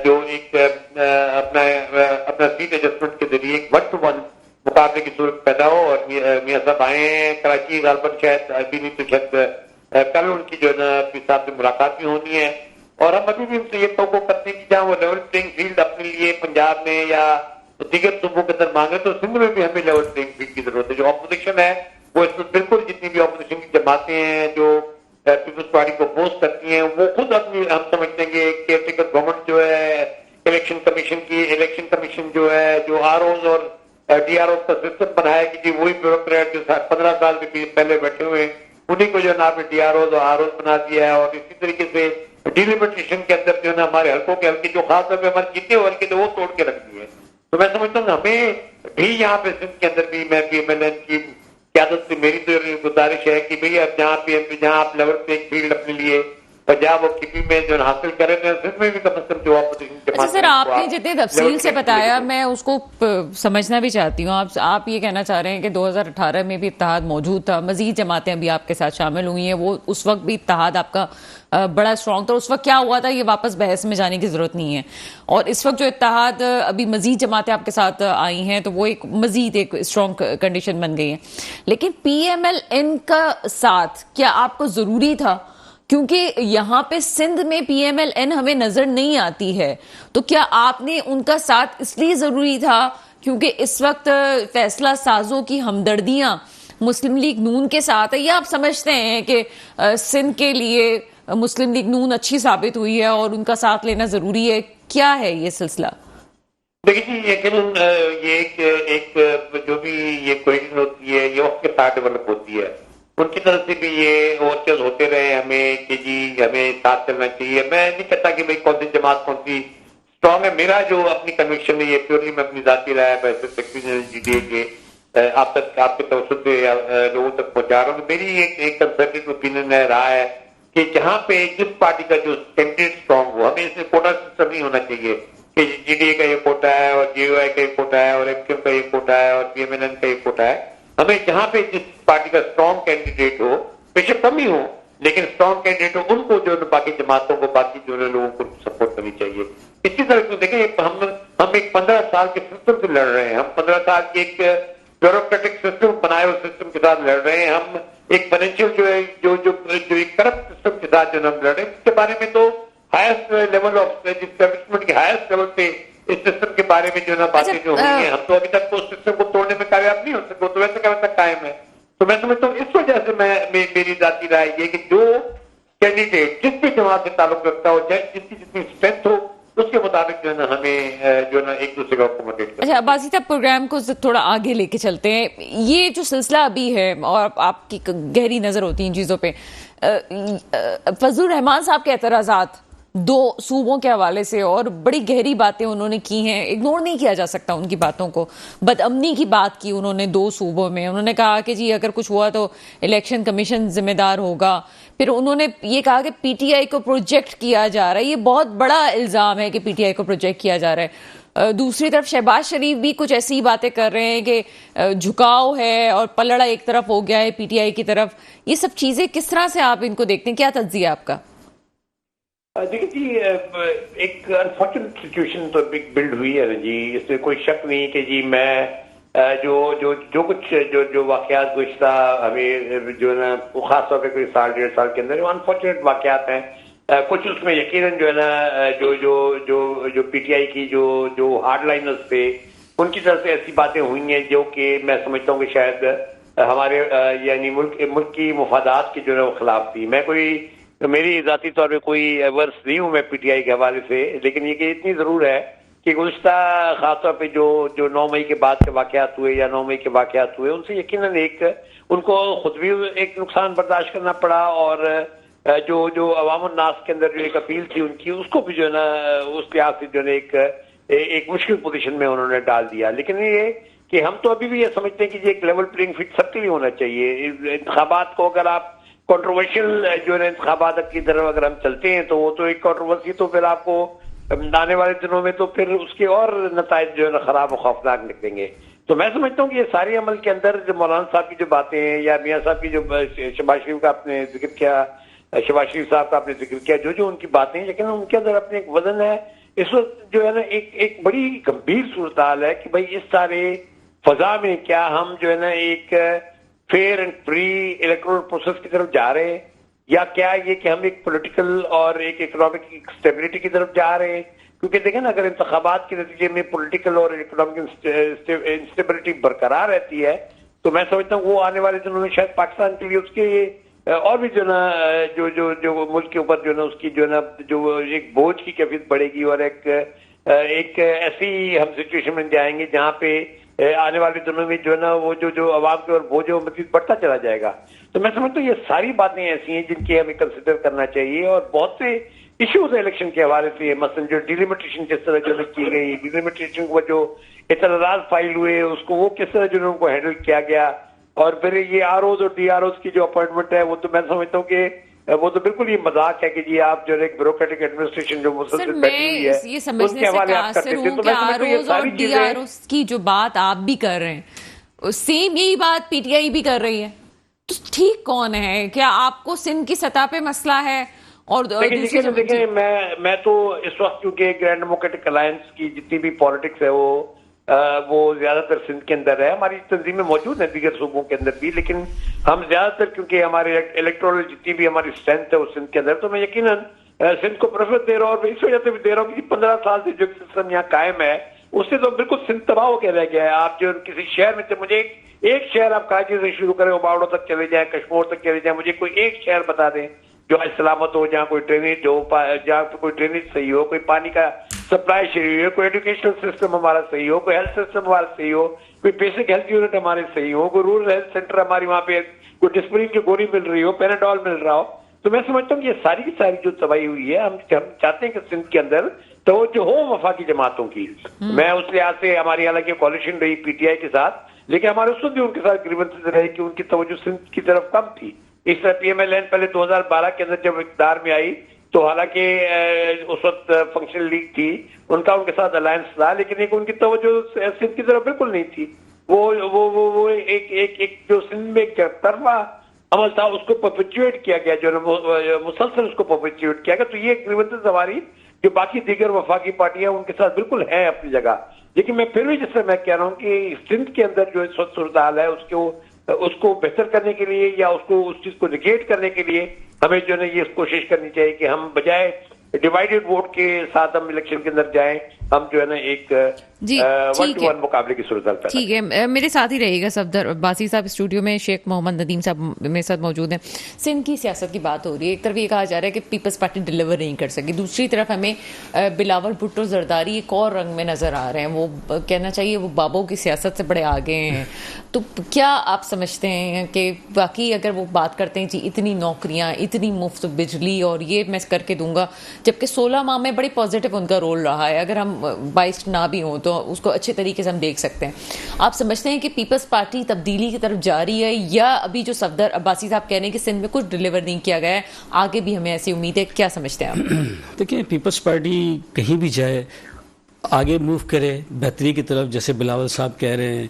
जो एक अपना सीट एडजस्टमेंट के जरिए एक 1-to-1 मुकाबले की सूरत पैदा हो, और मियां साहब आए हैं कराची, गालबन शायद अभी नहीं तो शायद कल उनकी जो है ना पीर साहब से मुलाकात भी होनी है, और हम अभी भी उनसे ये तो करते हैं कि जहाँ वो लेवल प्लेइंग फील्ड अपने लिए पंजाब में या दीगर सूबों के अंदर मांगे तो सिंध में भी हमें लेवल प्लेइंग फील्ड की जरूरत है। जो ऑपोजिशन है वो इसमें बिल्कुल जितनी भी ऑपोजिशन की जमातें हैं जो पीपल्स पार्टी को अपोज करती हैं वो खुद अपनी हम समझते हैं कि केयरटेकर गवर्नमेंट जो है इलेक्शन कमीशन जो है जो आरओज और डीआरओ का सिस्टम बनाया कि जी वही ब्यूरोक्रेट जो 15 साल के पहले बैठे हुए उन्हीं को जो है ना आपने डीआरओ और आरओज बना दिया है, और इसी तरीके से डिलिमिटेशन के अंदर जो है ना हमारे हल्कों के हल्के जो खास तौर पर हमारे जितने हल्के थे वो तोड़ के रख दिए। तो मैं समझता हूँ हमें भी यहाँ पे सिंध के अंदर भी मैं पीएमएलएन की क़यादत से मेरी तो गुजारिश है कि भैया जहाँ आप लेवल पे एक फील्ड अपने लिए पंजाब और किपी में जो हासिल करें सिंध में भी कम से कम जो ऑपोजिशन। अच्छा सर, आपने जितने तफसील से बताया मैं उसको समझना भी चाहती हूँ। आप ये कहना चाह रहे हैं कि 2018 में भी इत्तेहाद मौजूद था, मजीद जमातें अभी आपके साथ शामिल हुई हैं, वो उस वक्त भी इत्तेहाद आपका बड़ा स्ट्रॉन्ग था। उस वक्त क्या हुआ था ये वापस बहस में जाने की जरूरत नहीं है, और इस वक्त जो इत्तेहाद अभी मजीद जमातें आपके साथ आई हैं तो वो एक मजीद एक स्ट्रॉन्ग कंडीशन बन गई है। लेकिन पीएमएलएन का साथ क्या आपको जरूरी था? क्योंकि यहां पे सिंध में पीएमएलएन हमें नजर नहीं आती है, तो क्या आपने उनका साथ इसलिए जरूरी था क्योंकि इस वक्त फैसला साजों की हमदर्दियां मुस्लिम लीग नून के साथ है, या आप समझते हैं कि सिंध के लिए मुस्लिम लीग नून अच्छी साबित हुई है और उनका साथ लेना जरूरी है? क्या है ये सिलसिला? देखिए जी, यकीन ये एक जो भी ये क्वेश्चन होती है ये वक्त के साथ डेवलप होती है। उनकी तरफ से भी ये ओवरचेज होते रहे हमें कि जी हमें साथ चलना चाहिए। मैं नहीं कहता कि भाई कौन सी जमात कौन सी स्ट्रांग है। मेरा जो अपनी कन्विक्शन है ये प्योरली मैं अपनी जाती राय सेक्रेटरी जीडीए के आप तक आपके तवसत से लोगों तक पहुंचा रहा हूँ। मेरी एक कंसर्वेटिव ओपिनियन रहा है कि जहाँ पे जिस पार्टी का जो कैंडिडेट स्ट्रांग हो, हमें इसमें कोटा सिस्टम नहीं होना चाहिए कि जीडीए का ये कोटा है और जेयूआई का ये कोटा है और एमक्यूएम का ये कोटा है और पीएमएनएन का ये कोटा है। हमें जहां पे जिस पार्टी का स्ट्रांग कैंडिडेट हो, बेशक कम ही हो लेकिन स्ट्रांग कैंडिडेट हो, उनको जो बाकी जमातों को बाकी जो लोगों को सपोर्ट करनी चाहिए। इसी तरह से देखें हम एक 15 साल के सिस्टम से लड़ रहे हैं। हम 15 साल के एक ब्यूरोक्रेटिक सिस्टम बनाए हुए सिस्टम के साथ लड़ रहे हैं। हम एक फाइनेंशियल जो है जो एक करप्ट सिस्टम के साथ जो हम लड़ रहे हैं, इसके बारे में तो हाईएस्ट लेवल ऑफ एस्टेब्लिशमेंट के हाईएस्ट लेवल पे इस सिस्टम के बारे में जो ना बातें जो हुई हैं, हम तो अभी तक उस सिस्टम को तोड़ने में कामयाब नहीं हो सके, तो वैसे का वैसा कायम है। तो मैं समझता हूँ इस वजह से मेरी जाती राय ये कि जो कैंडिडेट जिस भी जमात से ताल्लुक रखता हो, जिसकी जितनी स्ट्रेंथ हो, उसके मुताबिक जो है ना हमें जो है ना एक दूसरे को अकोमोडेट करना। अच्छा बासित, अब प्रोग्राम को थोड़ा आगे लेके चलते हैं। ये जो सिलसिला अभी है और आपकी गहरी नजर होती है इन चीजों पे, फजलुर रहमान साहब के एतराजात दो सूबों के हवाले से और बड़ी गहरी बातें उन्होंने की हैं, इग्नोर नहीं किया जा सकता उनकी बातों को। बदअमनी की बात की उन्होंने दो सूबों में। उन्होंने कहा कि जी अगर कुछ हुआ तो इलेक्शन कमीशन जिम्मेदार होगा। फिर उन्होंने ये कहा कि पीटीआई को प्रोजेक्ट किया जा रहा है। ये बहुत बड़ा इल्जाम है कि पीटीआई को प्रोजेक्ट किया जा रहा है। दूसरी तरफ शहबाज शरीफ भी कुछ ऐसी बातें कर रहे हैं कि झुकाव है और पलड़ा एक तरफ हो गया है पीटीआई की तरफ। ये सब चीजें किस तरह से आप इनको देखते हैं? क्या तज्जिया आपका? देखिए जी, एक अनफॉर्चुनेट सिचुएशन तो बिल्ड हुई है ना जी, इसमें कोई शक नहीं कि जी मैं जो कुछ जो वाकयात गुज़श्ता हमें जो है ना वो खास तौर पे कोई साल 1.5 साल के अंदर वो अनफॉर्चुनेट वाकयात हैं। कुछ उसमें यकीनन जो है ना जो पीटीआई की जो हार्डलाइनर्स थे उनकी तरफ से ऐसी बातें हुई हैं जो कि मैं समझता हूँ कि शायद हमारे यानी मुल्क की मुफादात की जो है वो खिलाफ थी। मैं कोई तो मेरी जाती तौर पे कोई वर्स नहीं हूं मैं पीटीआई के हवाले से, लेकिन ये कि इतनी जरूर है कि गुज़श्ता खासतौर पे जो 9 मई के बाद के वाकयात हुए या 9 मई के वाकयात हुए, उनसे यकीनन एक उनको खुद भी एक नुकसान बर्दाश्त करना पड़ा और जो अवाम नास के अंदर जो एक अपील थी उनकी, उसको भी जो है ना उस लिहाज से जो है एक मुश्किल पोजीशन में उन्होंने डाल दिया। लेकिन ये कि हम तो अभी भी ये समझते हैं कि ये एक लेवल प्लेइंग फील्ड सबके लिए होना चाहिए। इंतखाबात को अगर आप कंट्रोवर्शियल जो है इंतखाबात की तरफ अगर हम चलते हैं तो वो तो एक कंट्रोवर्सी तो फिर आपको आने वाले दिनों में तो फिर उसके और नताइज जो है ना खराब और खौफनाक निकलेंगे। तो मैं समझता हूँ कि ये सारे अमल के अंदर जो मौलाना साहब की जो बातें हैं या मियाँ साहब की जो शहबाज शरीफ का आपने जिक्र किया, शहबाज शरीफ साहब का आपने जिक्र किया, जो उनकी बातें हैं, लेकिन उनके अंदर अपने एक वजन है। इस वक्त जो है ना एक बड़ी गंभीर सूरत हाल है कि भाई इस सारे फजा में क्या हम जो है ना एक fair and free electoral process की तरफ जा रहे हैं या क्या ये कि हम एक पॉलिटिकल और एक इकोनॉमिक स्टेबिलिटी की तरफ जा रहे हैं? क्योंकि देखें ना, अगर इंतखाबात के नतीजे में पॉलिटिकल और इकोनॉमिक इंस्टेबिलिटी बरकरार रहती है तो मैं समझता हूँ वो आने वाले दिनों में शायद पाकिस्तान के लिए उसके और भी जो ना जो मुल्क के ऊपर जो ना उसकी जो ना जो एक बोझ की कैफियत बढ़ेगी और एक ऐसी हम सिचुएशन में जाएंगे जहाँ पे आने वाले दिनों में जो है ना वो जो अवाम के और बोझ मजीद बढ़ता चला जाएगा। तो मैं समझता हूँ ये सारी बातें ऐसी हैं जिनकी हमें कंसिडर करना चाहिए और बहुत से इश्यूज इलेक्शन के हवाले से, मसलन जो डिलिमिटेशन जिस तरह जो की गई, डिलिमिटेशन को जो इतराज फाइल हुए उसको वो किस तरह जो उनको हैंडल किया गया और फिर ये आरओज और डीआरओज की जो अपॉइंटमेंट है वो तो मैं समझता हूँ कि वो तो बिल्कुल ये मजाक है कि जी आप जो एक ब्यूरोक्रेटिक एडमिनिस्ट्रेशन जो मुसलसल बैठी हुई है ये समझने से कासिर हूं कि आरओज और डीआरओज की जो बात आप भी कर रहे हैं सेम यही बात पीटीआई भी कर रही है। तो ठीक कौन है? क्या आपको सिंध की सतह पे मसला है? और देखिए मैं तो इस वक्त क्योंकि ग्रैंड डेमोक्रेटिक अलायंस की जितनी भी पॉलिटिक्स है वो ज्यादातर सिंध के अंदर है। हमारी तंजीमें मौजूद हैं दीगर सूबों के अंदर भी, लेकिन हम ज्यादातर क्योंकि हमारे इलेक्टोरल जितनी भी हमारी स्ट्रेंथ है उस सिंध के अंदर, तो मैं यकीनन सिंध को प्रेफरेंस दे रहा हूँ और इस वजह से भी दे रहा हूँ कि 15 साल से जो सिस्टम यहाँ कायम है उससे तो बिल्कुल सिंध तबाह होकर रह गया है। आप जो किसी शहर में, मुझे एक शहर आप कराची से शुरू करें, बावड़ो तक चले जाएं, कश्मीर तक चले जाएं, मुझे कोई एक शहर बता दें जो आज सलामत हो, जहाँ कोई ड्रेनेज हो, जहाँ पे कोई ड्रेनेज सही हो, कोई पानी का सप्लाई सही हो, कोई एजुकेशनल सिस्टम हमारा सही हो, कोई हेल्थ सिस्टम हमारा सही हो, कोई बेसिक हेल्थ यूनिट हमारे सही हो, कोई रूरल हेल्थ सेंटर हमारी वहाँ पे कोई डिस्प्रिन की गोली मिल रही हो, पैराडॉल मिल रहा हो। तो मैं समझता हूँ ये सारी की सारी जो तबाही हुई है, हम चाहते हैं कि सिंध के अंदर तो जो हो वफाकी जमातों की, मैं उस लिहाज से हमारी हालांकि कॉलिशन रही पीटीआई के साथ, लेकिन हमारे उस वक्त भी उनके साथ ग्रीवेंसेस रहे कि उनकी तवज्जो सिंध की तरफ कम थी। इस तरह पीएमएलएन पहले 2012 के अंदर जब इक़्तिदार में आई तो हालांकि उस वक्त फंक्शनल लीग थी, उनके साथ अलायंस था, लेकिन एक उनकी तवज्जो सिंध की तरफ बिल्कुल नहीं थी। वो एक जो सिंध में एक तरफा अमल था उसको परपेचुएट किया गया, जो मुसलसल उसको परपेचुएट किया गया। तो ये ग्रीवेंसेस हमारी जो बाकी दीगर वफाकी पार्टियां उनके साथ बिल्कुल है अपनी जगह, लेकिन मैं फिर भी जिससे मैं कह रहा हूँ कि सिंध के अंदर जो इस वक्त सूरत हाल है उसको बेहतर करने के लिए या उसको उस चीज को निगेट करने के लिए हमें जो है ये कोशिश करनी चाहिए कि हम बजाय डिवाइडेड वोट के साथ हम इलेक्शन के अंदर जाएं, हम जो है ना एक वन टू वन मुकाबले की सूरत। ठीक है, मेरे साथ ही रहेगा सफदर अब्बासी साहब स्टूडियो में, शेख मोहम्मद नदीम साहब मेरे साथ मौजूद हैं। सिंध की सियासत की बात हो रही है, एक तरफ ये कहा जा रहा है कि पीपल्स पार्टी डिलीवर नहीं कर सकी, दूसरी तरफ हमें बिलावल भुट्टो जरदारी एक और रंग में नजर आ रहे हैं, वो कहना चाहिए वो बाबों की सियासत से बड़े आगे हैं। तो क्या आप समझते हैं कि बाकी अगर वो बात करते हैं जी इतनी नौकरियां, इतनी मुफ्त बिजली और ये मैं करके दूंगा, जबकि 16 माह में बड़ी पॉजिटिव उनका रोल रहा है, अगर हम 22 ना भी हों तो उसको अच्छे तरीके से हम देख सकते हैं। आप समझते हैं कि पीपल्स पार्टी तब्दीली की तरफ जा रही है, या अभी जो सफदर अब्बासी साहब कह रहे हैं कि सिंध में कुछ डिलीवर नहीं किया गया है, आगे भी हमें ऐसी उम्मीद है, क्या समझते हैं आप? देखिए, पीपल्स पार्टी कहीं भी जाए, आगे मूव करे बेहतरी की तरफ, जैसे बिलावल साहब कह रहे हैं,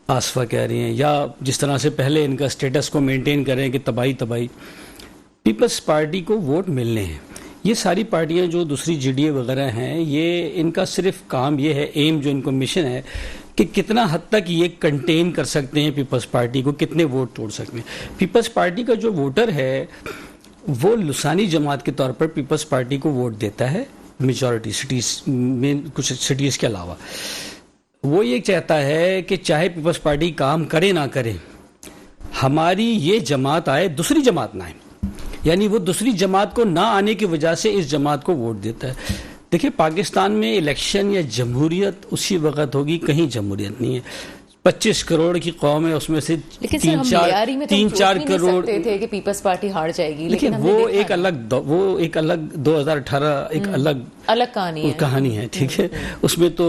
आसफा कह रही हैं, या जिस तरह से पहले इनका स्टेटस को मेंटेन करें कि तबाही पीपल्स पार्टी को वोट मिलने हैं। ये सारी पार्टियां जो दूसरी जीडीए वगैरह हैं, ये इनका सिर्फ काम ये है, एम जो इनको मिशन है कि कितना हद तक ये कंटेन कर सकते हैं पीपल्स पार्टी को, कितने वोट तोड़ सकते हैं। पीपल्स पार्टी का जो वोटर है वो लुसानी जमात के तौर पर पीपल्स पार्टी को वोट देता है, मेजॉरिटी सिटीज में, कुछ सिटीज के अलावा। वो ये चाहता है कि चाहे पीपल्स पार्टी काम करे ना करे, हमारी ये जमात आए, दूसरी जमात ना आए, यानी वो दूसरी जमात को ना आने की वजह से इस जमात को वोट देता है। देखिए, पाकिस्तान में इलेक्शन या जमहूरियत उसी वक्त होगी, कहीं जमहूरियत नहीं है। 25 करोड़ की कौम है, उसमें से 3-4 करोड़ थे कि पीपल्स पार्टी हार जाएगी, लेकिन वो एक अलग 2018 एक अलग कहानी है, ठीक है। उसमें तो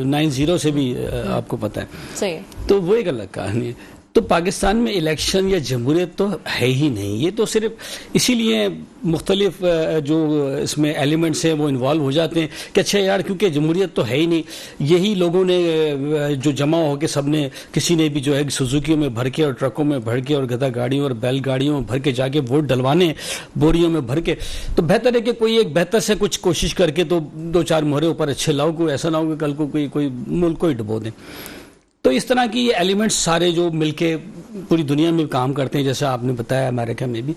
9-0 से भी आपको पता है, सही, तो वो एक अलग कहानी है। तो पाकिस्तान में इलेक्शन या जमहूरियत तो है ही नहीं। ये तो सिर्फ इसीलिए मुख्तलिफ जो इसमें एलिमेंट्स हैं वो इन्वॉल्व हो जाते हैं कि अच्छा यार, क्योंकि जमहूरियत तो है ही नहीं, यही लोगों ने जो जमा हो के सब ने, किसी ने भी जो है सुजुकियों में भर के और ट्रकों में भर के और गधा गाड़ियों और बैलगाड़ियों में भर के जाके वोट डलवाने, बोरियों में भर के। तो बेहतर है कि कोई एक बेहतर से कुछ कोशिश करके तो 2-4 मोहरे ऊपर अच्छे लाओ, कोई ऐसा ना हो कि कल को कोई मुल्क को ही डुबो दें। तो इस तरह की ये एलिमेंट्स सारे जो मिलके पूरी दुनिया में काम करते हैं, जैसा आपने बताया अमेरिका में भी,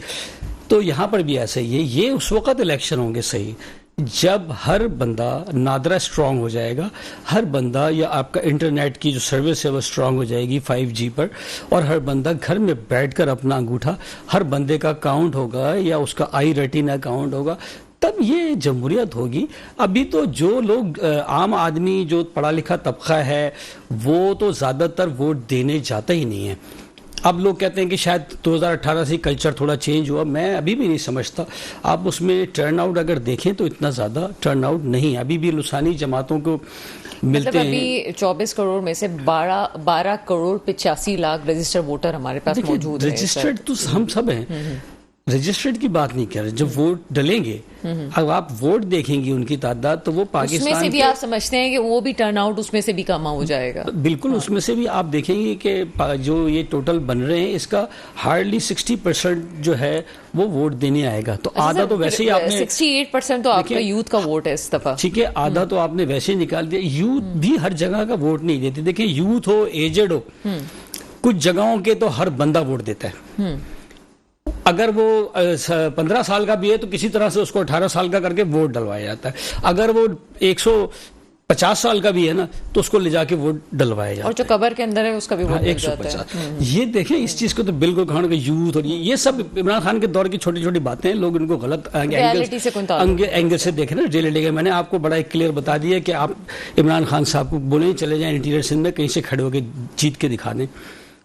तो यहाँ पर भी ऐसा ही है। ये उस वक्त इलेक्शन होंगे सही जब हर बंदा नादरा स्ट्रांग हो जाएगा, हर बंदा, या आपका इंटरनेट की जो सर्विस है वो स्ट्रांग हो जाएगी 5G पर, और हर बंदा घर में बैठकर अपना अंगूठा, हर बंदे का काउंट होगा या उसका आई रेटिना काउंट होगा, तब ये जमहूरियत होगी। अभी तो जो लोग आम आदमी, जो पढ़ा लिखा तबका है, वो तो ज़्यादातर वोट देने जाता ही नहीं है। अब लोग कहते हैं कि शायद 2018 से कल्चर थोड़ा चेंज हुआ, मैं अभी भी नहीं समझता। आप उसमें टर्न आउट अगर देखें तो इतना ज़्यादा टर्न आउट नहीं, अभी भी लुसानी जमातों को मिलते हैं। अभी 24 करोड़ में से 12 करोड़ 85 लाख रजिस्टर्ड वोटर हमारे पास मौजूद हैं। रजिस्टर्ड तो हम सब हैं, रजिस्टर्ड की बात नहीं कर रहे। जब वोट डलेंगे, अब आप वोट देखेंगे उनकी तादाद, तो वो पाकिस्तान उसमें से भी आप समझते हैं कि वो भी टर्नआउट उसमें से भी कम हो जाएगा? बिल्कुल, हाँ। उसमें से भी आप देखेंगे कि जो ये टोटल बन रहे हैं, इसका हार्डली 60% जो है वो वोट देने आएगा। तो आधा तो वैसे ही आपने 68% तो आपका यूथ का वोट है इस दफा, ठीक है, आधा तो आपने वैसे ही निकाल दिया। यूथ भी हर जगह का वोट नहीं देते। देखिए, यूथ हो, एजेड हो, कुछ जगहों के तो हर बंदा वोट देता है। अगर वो 15 साल का भी है तो किसी तरह से उसको 18 साल का करके वोट डलवाया जाता है। अगर वो 50 साल का भी है ना तो उसको ले जाके वोट डलवाया जाता और जो कबर के अंदर है उसका भी वोट मिल जाता है। 150। ये देखें इस चीज को तो बिल्कुल खान का यूथ और ये सब इमरान खान के दौर की छोटी छोटी बातें हैं, लोग इनको गलत एंगल से देखें ना। रियलिटी का मैंने आपको बड़ा एक क्लियर बता दिया कि आप इमरान खान साहब को बोले चले जाएं इंटीरियर सिंध में कहीं से खड़े होकर जीत के दिखा दें,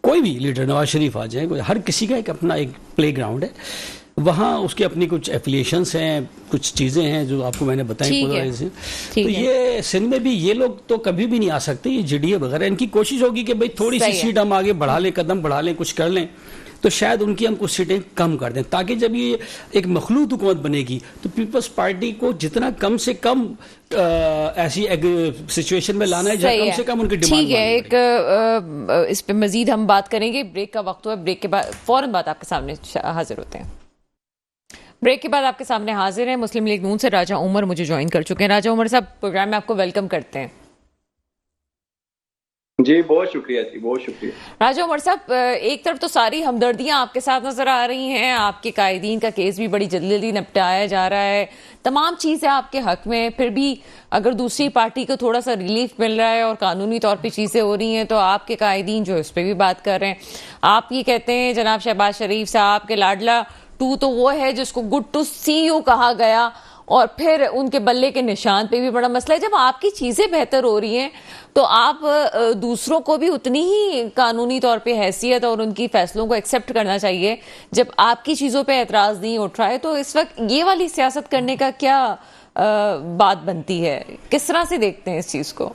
कोई भी लीडर, नवाज शरीफ आ जाए, हर किसी का एक अपना एक प्ले ग्राउंड है, वहाँ उसकी अपनी कुछ एफिलिएशंस हैं, कुछ चीज़ें हैं जो आपको मैंने बताई। तो ये सिंध में भी ये लोग तो कभी भी नहीं आ सकते, ये जीडीए वगैरह, इनकी कोशिश होगी कि भाई थोड़ी सी सीट हम आगे बढ़ा लें, कदम बढ़ा लें, कुछ कर लें, तो शायद उनकी हम कुछ सीटें कम कर दें, ताकि जब ये एक मखलूत हुकूमत बनेगी तो पीपल्स पार्टी को जितना कम से कम ऐसी सिचुएशन में लाना है जहाँ कम से कम उनकी डिमांड। ठीक है, एक इस पे मजीद हम बात करेंगे। ब्रेक का वक्त हुआ, ब्रेक के बाद फौरन बात आपके सामने हाजिर होते हैं। ब्रेक के बाद आपके सामने हाजिर है मुस्लिम लीग नून से राजा उमर मुझे ज्वाइन कर चुके हैं। राजा उमर साहब, प्रोग्राम में आपको वेलकम करते हैं। जी बहुत शुक्रिया जी, बहुत शुक्रिया। राजा उमर साहब, एक तरफ तो सारी हमदर्दियां आपके साथ नजर आ रही हैं, आपके कायदीन का केस भी बड़ी जल्दी जल्दी निपटाया जा रहा है, तमाम चीजें आपके हक में, फिर भी अगर दूसरी पार्टी को थोड़ा सा रिलीफ मिल रहा है और कानूनी तौर पे चीजें हो रही हैं तो आपके कायदीन जो है उस पर भी बात कर रहे हैं। आप ये कहते हैं जनाब शहबाज शरीफ साहब के लाडला टू तो वो है जिसको गुड टू सी यू कहा गया, और फिर उनके बल्ले के निशान पे भी बड़ा मसला है। जब आपकी चीजें बेहतर हो रही हैं तो आप दूसरों को भी उतनी ही कानूनी तौर पे हैसियत और उनकी फैसलों को एक्सेप्ट करना चाहिए। जब आपकी चीजों पे एतराज नहीं उठ रहा है तो इस वक्त ये वाली सियासत करने का क्या बात बनती है, किस तरह से देखते हैं इस चीज को?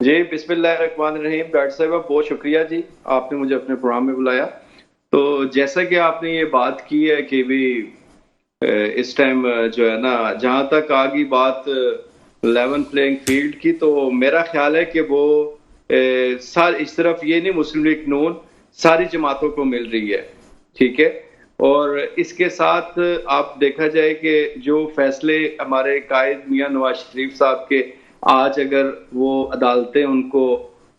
जी बिस्मिल्लाहिर्रहमानिर्रहीम। डॉक्टर साहब बहुत शुक्रिया जी, आपने मुझे अपने प्रोग्राम में बुलाया। तो जैसा कि आपने ये बात की है कि भी इस टाइम जो है ना, जहां तक आ गई बात लेवल प्लेइंग फील्ड की, तो मेरा ख्याल है कि वो इस तरफ ये नहीं, मुस्लिम लीग नून सारी जमातों को मिल रही है, ठीक है। और इसके साथ आप देखा जाए कि जो फैसले हमारे कायद मियां नवाज शरीफ साहब के आज अगर वो अदालतें उनको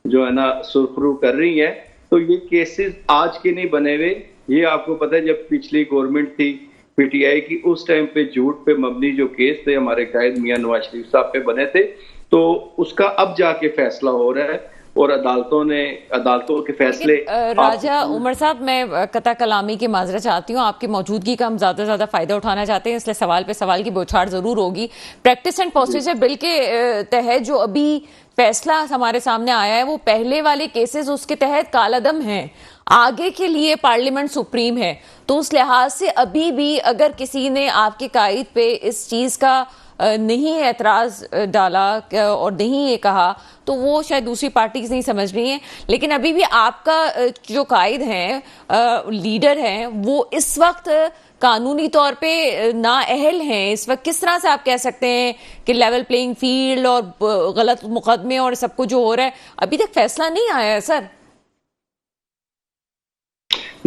जो है ना सुरखरू कर रही हैं, तो ये केसेस आज के नहीं बने हुए। ये आपको पता है जब पिछली गवर्नमेंट थी पीटीआई की, उस टाइम पे झूठ पे मबनी जो केस थे हमारे कायद मियां नवाज शरीफ साहब पे बने थे, तो उसका अब जाके फैसला हो रहा है और अदालतों के फैसले। राजा उमर साहब, मैं कता कलामी की माजरा चाहती हूँ, आपकी मौजूदगी का हम ज्यादा से ज्यादा फायदा उठाना चाहते हैं, इसलिए सवाल पे सवाल की बौछार जरूर होगी। प्रैक्टिस एंड प्रोसीजर बिल के तहत जो अभी फैसला हमारे सामने आया है वो पहले वाले केसेस उसके तहत कालादम हैं, आगे के लिए पार्लियामेंट सुप्रीम है, तो उस लिहाज से अभी भी अगर किसी ने आपके कायद पे इस चीज का नहीं एतराज डाला और नहीं ये कहा तो वो शायद दूसरी पार्टीज नहीं समझ रही हैं, लेकिन अभी भी आपका जो कायद है, लीडर हैं, वो इस वक्त कानूनी तौर पे नाअहल हैं। इस वक्त किस तरह से आप कह सकते हैं कि लेवल प्लेइंग फील्ड और गलत मुकदमे और सब कुछ जो हो रहा है, अभी तक फैसला नहीं आया है? सर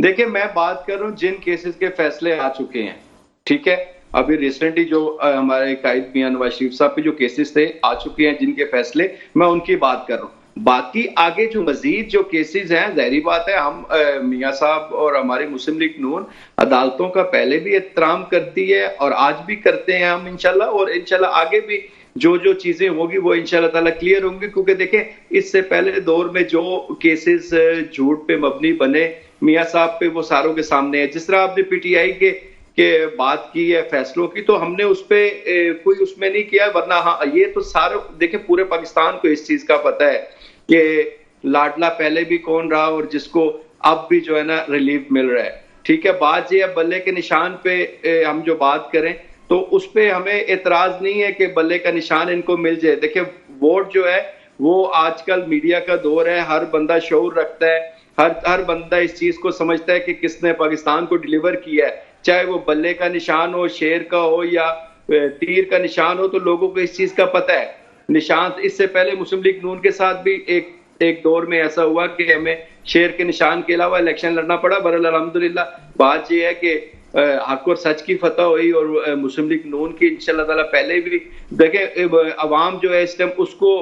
देखिए, मैं बात कर रहा हूँ जिन केसेस के फैसले आ चुके हैं, ठीक है। अभी रिसेंटली जो हमारे कायद मियां नवाज शरीफ साहब पे जो केसेस थे आ चुके हैं, जिनके फैसले, मैं उनकी बात कर रहा हूँ। बाकी आगे जो मजीद जो केसेस हैं, जाहिर बात है हम मियां साहब और हमारी मुस्लिम लीग नून अदालतों का पहले भी एहतराम करती है और आज भी करते हैं हम इंशाल्लाह, और इंशाल्लाह आगे भी जो जो चीजें होगी वो इंशाल्लाह ताला क्लियर होंगी। क्योंकि देखें, इससे पहले दौर में जो केसेस झूठ पे मबनी बने मियां साहब पे, वो सारों के सामने है। जिस तरह आपने पीटीआई के बात की है फैसलों की, तो हमने उस पे कोई उसमें नहीं किया, वरना हाँ ये तो सारे देखे पूरे पाकिस्तान को इस चीज का पता है कि लाडला पहले भी कौन रहा और जिसको अब भी जो है ना रिलीफ मिल रहा है, ठीक है। बात ये बल्ले के निशान पे हम जो बात करें तो उस पे हमें एतराज नहीं है कि बल्ले का निशान इनको मिल जाए। देखिये, वोट जो है वो आजकल मीडिया का दौर है, हर बंदा शऊर रखता है, हर बंदा इस चीज को समझता है कि किसने पाकिस्तान को डिलीवर किया है, चाहे वो बल्ले का निशान हो, शेर का हो या तीर का निशान हो, तो लोगों को इस चीज का पता है। निशान इससे पहले मुस्लिम लीग नून के साथ भी एक दौर में ऐसा हुआ कि हमें शेर के निशान के अलावा इलेक्शन लड़ना पड़ा। बहरहाल अल्हम्दुलिल्लाह बात यह है कि हक और सच की फतह हुई और मुस्लिम लीग नून की इंशाल्लाह ताला पहले भी देखे अवाम जो है इस टाइम उसको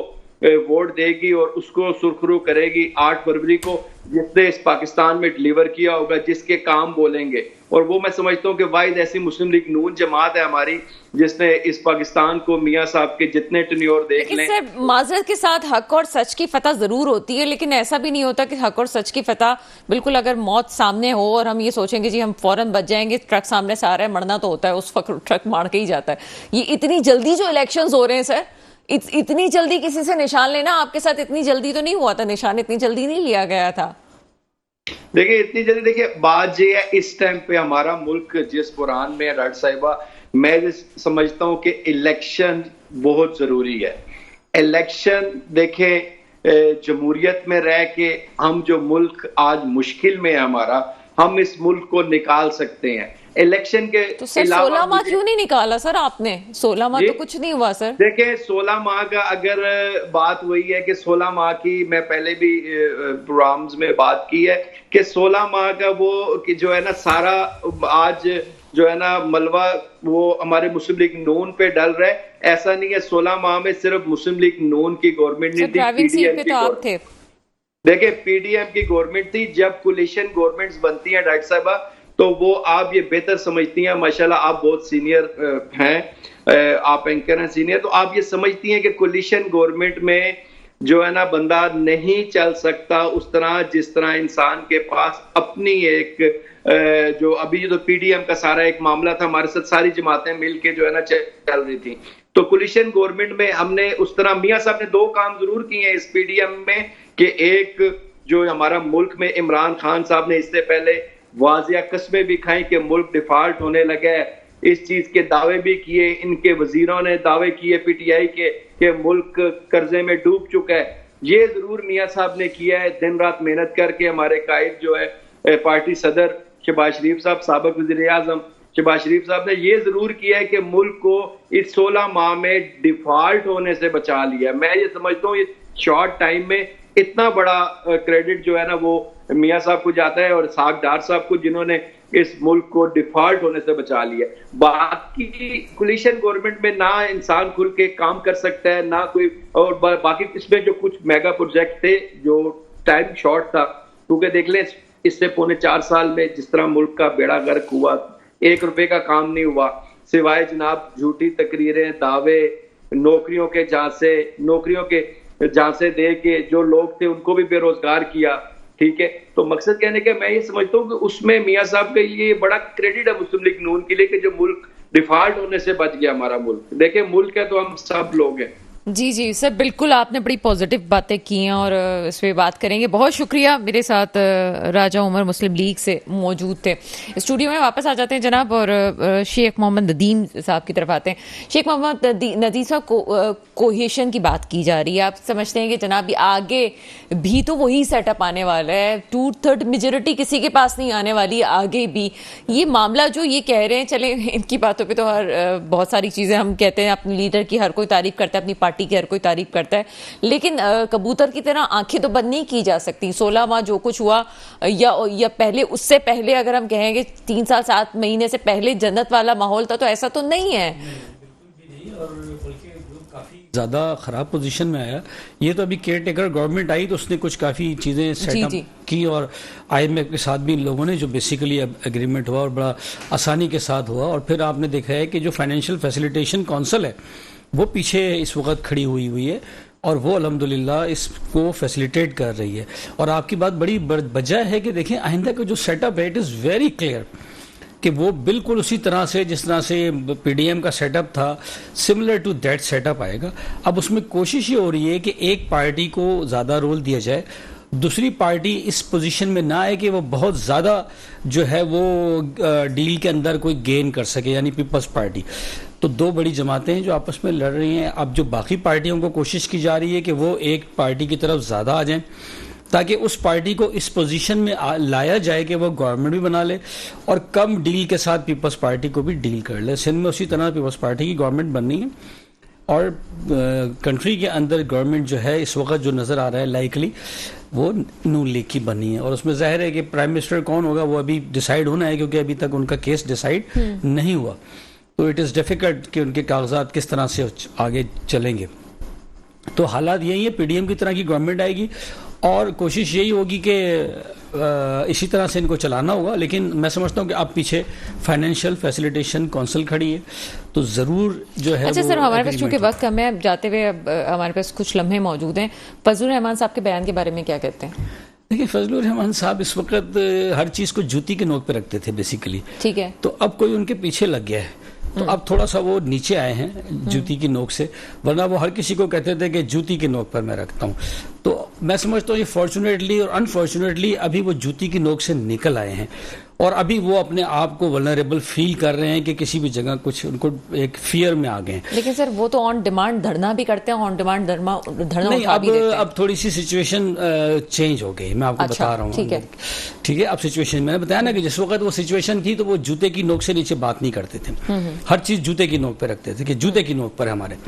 वोट देगी और उसको सुरखरू करेगी 8 फरवरी को, जिसने इस पाकिस्तान में डिलीवर किया होगा, जिसके काम बोलेंगे। और वो मैं समझता हूँ कि वाहिद ऐसी मुस्लिम लीग नून जमात है हमारी जिसने इस पाकिस्तान को मियाँ साहब के जितने टेन्योर देख लें। सर, माजरत के साथ हक और सच की फतह जरूर होती है, लेकिन ऐसा भी नहीं होता कि हक और सच की फतह बिल्कुल अगर मौत सामने हो और हम ये सोचेंगे जी हम फौरन बच जाएंगे, ट्रक सामने से आ रहा है, मरना तो होता है, उस वक्त ट्रक मार के ही जाता है। ये इतनी जल्दी जो इलेक्शंस हो रहे हैं सर, इतनी जल्दी किसी से निशान लेना, आपके साथ इतनी जल्दी तो नहीं हुआ था, निशान इतनी जल्दी नहीं लिया गया था। देखिए इतनी जल्दी, देखिए बात ये है इस टाइम पे हमारा मुल्क जिस बुरान में है डॉक्टर साहिबा, मैं समझता हूं कि इलेक्शन बहुत जरूरी है। इलेक्शन देखे जमहूरियत में रह के हम जो मुल्क आज मुश्किल में है हमारा, हम इस मुल्क को निकाल सकते हैं। इलेक्शन के तो सर 16 माह क्यों नहीं निकाला सर आपने? 16 माह तो कुछ नहीं हुआ सर। देखिए 16 माह का अगर बात वही है कि 16 माह की मैं पहले भी प्रोग्राम्स में बात की है कि 16 माह का वो कि जो है ना सारा आज जो है ना मलबा वो हमारे मुस्लिम लीग नून पे डल रहा है। ऐसा नहीं है 16 माह में सिर्फ मुस्लिम लीग नून की गवर्नमेंट नहीं थी, पीडीएम की आप थे। देखिए पीडीएम की गवर्नमेंट थी। जब कोलिशन गवर्नमेंट्स बनती हैं डॉक्टर साहबा, तो वो आप ये बेहतर समझती हैं, माशाल्लाह आप बहुत सीनियर हैं, आप एंकर हैं सीनियर, तो आप ये समझती हैं कि कोलिशन गवर्नमेंट में जो है ना बंदा नहीं चल सकता उस तरह जिस तरह इंसान के पास अपनी एक जो अभी जो पीडीएम का सारा एक मामला था, हमारे साथ सारी जमातें मिलके जो है ना चल रही थी, तो कोलिशन गवर्नमेंट में हमने उस तरह मियां साहब ने 2 काम जरूर किए हैं इस पीडीएम में कि एक जो हमारा मुल्क में इमरान खान साहब ने इससे पहले वाजिया कस्में भी खाई कि मुल्क डिफॉल्ट होने लगा है, इस चीज के दावे भी किए, इनके वजीरों ने दावे किए पीटीआई के कि मुल्क कर्जे में डूब चुका है। ये जरूर मियां साहब ने किया है, दिन रात मेहनत करके। हमारे कायद जो है पार्टी सदर शहबाज शरीफ साहब, साबिक वज़ीर आज़म शहबाज शरीफ साहब ने ये जरूर किया है कि मुल्क को इस 16 माह में डिफॉल्ट होने से बचा लिया। मैं ये समझता हूँ ये शॉर्ट टाइम में इतना बड़ा क्रेडिट जो है ना वो मियां साहब को जाता है और सागदार साहब को, जिन्होंने इस मुल्क को डिफॉल्ट होने से बचा लिया। बाकी कोलिशन गवर्नमेंट में ना इंसान खुल के काम कर सकता है ना कोई, और बाकी इसमें जो कुछ मेगा प्रोजेक्ट थे जो टाइम शॉर्ट था, क्योंकि देख लें इससे पौने 4 साल में जिस तरह मुल्क का बेड़ा गर्क हुआ, 1 रुपए का काम नहीं हुआ सिवाय जनाब झूठी तकरीरें, दावे, नौकरियों के झांसे दे के जो लोग थे उनको भी बेरोजगार किया। ठीक है, तो मकसद कहने का मैं ये समझता हूँ कि उसमें मियां साहब के लिए बड़ा क्रेडिट है मुस्लिम लीग नून के लिए कि जो मुल्क डिफॉल्ट होने से बच गया हमारा मुल्क। देखिए मुल्क है तो हम सब लोग हैं। जी जी सर, बिल्कुल आपने बड़ी पॉजिटिव बातें की हैं और इस पे बात करेंगे। बहुत शुक्रिया। मेरे साथ राजा उमर मुस्लिम लीग से मौजूद थे। स्टूडियो में वापस आ जाते हैं जनाब और शेख मोहम्मद नदीम साहब की तरफ आते हैं। शेख मोहम्मद नदीम साहब, कोहेशन की बात की जा रही है, आप समझते हैं कि जनाब आगे भी तो वही सेटअप आने वाला है, 2/3 मेजोरिटी किसी के पास नहीं आने वाली आगे भी। ये मामला जो ये कह रहे हैं, चले इनकी बातों पे तो बहुत सारी चीज़ें हम कहते हैं, अपने लीडर की हर कोई तारीफ करता है, अपनी पार्टी की हर कोई तारीफ करता है, लेकिन कबूतर की तरह आंखें तो बंद नहीं की जा सकती। 16 माह जो कुछ हुआ या पहले, उससे पहले अगर हम कहेंगे 3 साल 7 महीने से पहले जन्नत वाला माहौल था, तो ऐसा तो नहीं है। ज़्यादा ख़राब पोजीशन में आया। ये तो अभी केयर टेकर गवर्नमेंट आई तो उसने कुछ काफ़ी चीज़ें सेटअप की और IMF के साथ भी इन लोगों ने जो बेसिकली एग्रीमेंट हुआ और बड़ा आसानी के साथ हुआ। और फिर आपने देखा है कि जो फाइनेंशियल फैसिलिटेशन काउंसिल है वो पीछे इस वक्त खड़ी हुई है और वो अल्हम्दुलिल्लाह इसको फैसिलिटेट कर रही है। और आपकी बात बड़ी वजह है कि देखें आइंदा का जो सेटअप है इट इज़ वेरी क्लियर कि वो बिल्कुल उसी तरह से जिस तरह से पीडीएम का सेटअप था, सिमिलर टू दैट सेटअप आएगा। अब उसमें कोशिश ये हो रही है कि एक पार्टी को ज़्यादा रोल दिया जाए, दूसरी पार्टी इस पोजीशन में ना आए कि वो बहुत ज़्यादा जो है वो डील के अंदर कोई गेन कर सके, यानी पीपल्स पार्टी। तो 2 बड़ी जमातें हैं जो आपस में लड़ रही हैं। अब जो बाकी पार्टियों को कोशिश की जा रही है कि वो एक पार्टी की तरफ ज़्यादा आ जाएं ताकि उस पार्टी को इस पोजीशन में लाया जाए कि वो गवर्नमेंट भी बना ले और कम डील के साथ पीपल्स पार्टी को भी डील कर ले। सिंध में उसी तरह पीपल्स पार्टी की गवर्नमेंट बननी है और कंट्री के अंदर गवर्नमेंट जो है इस वक्त जो नज़र आ रहा है लाइकली वो नून लीग की बनी है। और उसमें जाहिर है कि प्राइम मिनिस्टर कौन होगा वो अभी डिसाइड होना है, क्योंकि अभी तक उनका केस डिसाइड नहीं हुआ। तो इट इज़ डिफ़िकल्ट कि उनके कागजात किस तरह से आगे चलेंगे। तो हालात यही है, पीडीएम की तरह की गवर्नमेंट आएगी और कोशिश यही होगी कि इसी तरह से इनको चलाना होगा। लेकिन मैं समझता हूँ कि अब पीछे फाइनेंशियल फैसिलिटेशन काउंसिल खड़ी है, तो ज़रूर जो है। अच्छा सर, हमारे पास चूंकि वक्त कम है, अब जाते हुए अब हमारे पास कुछ लम्हे मौजूद हैं। फजलुर रहमान साहब के बयान के बारे में क्या कहते हैं? देखिए, फजलुर रहमान साहब इस वक्त हर चीज़ को जूती के नोक पे रखते थे बेसिकली, ठीक है, तो अब कोई उनके पीछे लग गया है, तो अब थोड़ा सा वो नीचे आए हैं जूती की नोक से, वरना वो हर किसी को कहते थे कि जूती की नोक पर मैं रखता हूँ। तो मैं समझता हूँ ये फॉर्चुनेटली और अनफॉर्चुनेटली अभी वो जूती की नोक से निकल आए हैं और अभी वो अपने आप को वल्नरेबल फील कर रहे हैं कि किसी भी जगह कुछ उनको एक फियर में आ गए हैं। लेकिन सर वो तो ऑन डिमांड धरना भी करते हैं, ऑन डिमांड धरना नहीं, उठा भी देते हैं। अब थोड़ी सी सिचुएशन चेंज हो गई, मैं आपको बता रहा हूँ। ठीक है, अब सिचुएशन मैंने बताया ना कि जिस वक्त वो सिचुएशन थी तो वो जूते की नोक से नीचे बात नहीं करते थे, हर चीज जूते की नोक पे रखते थे कि जूते की नोक पर हमारे।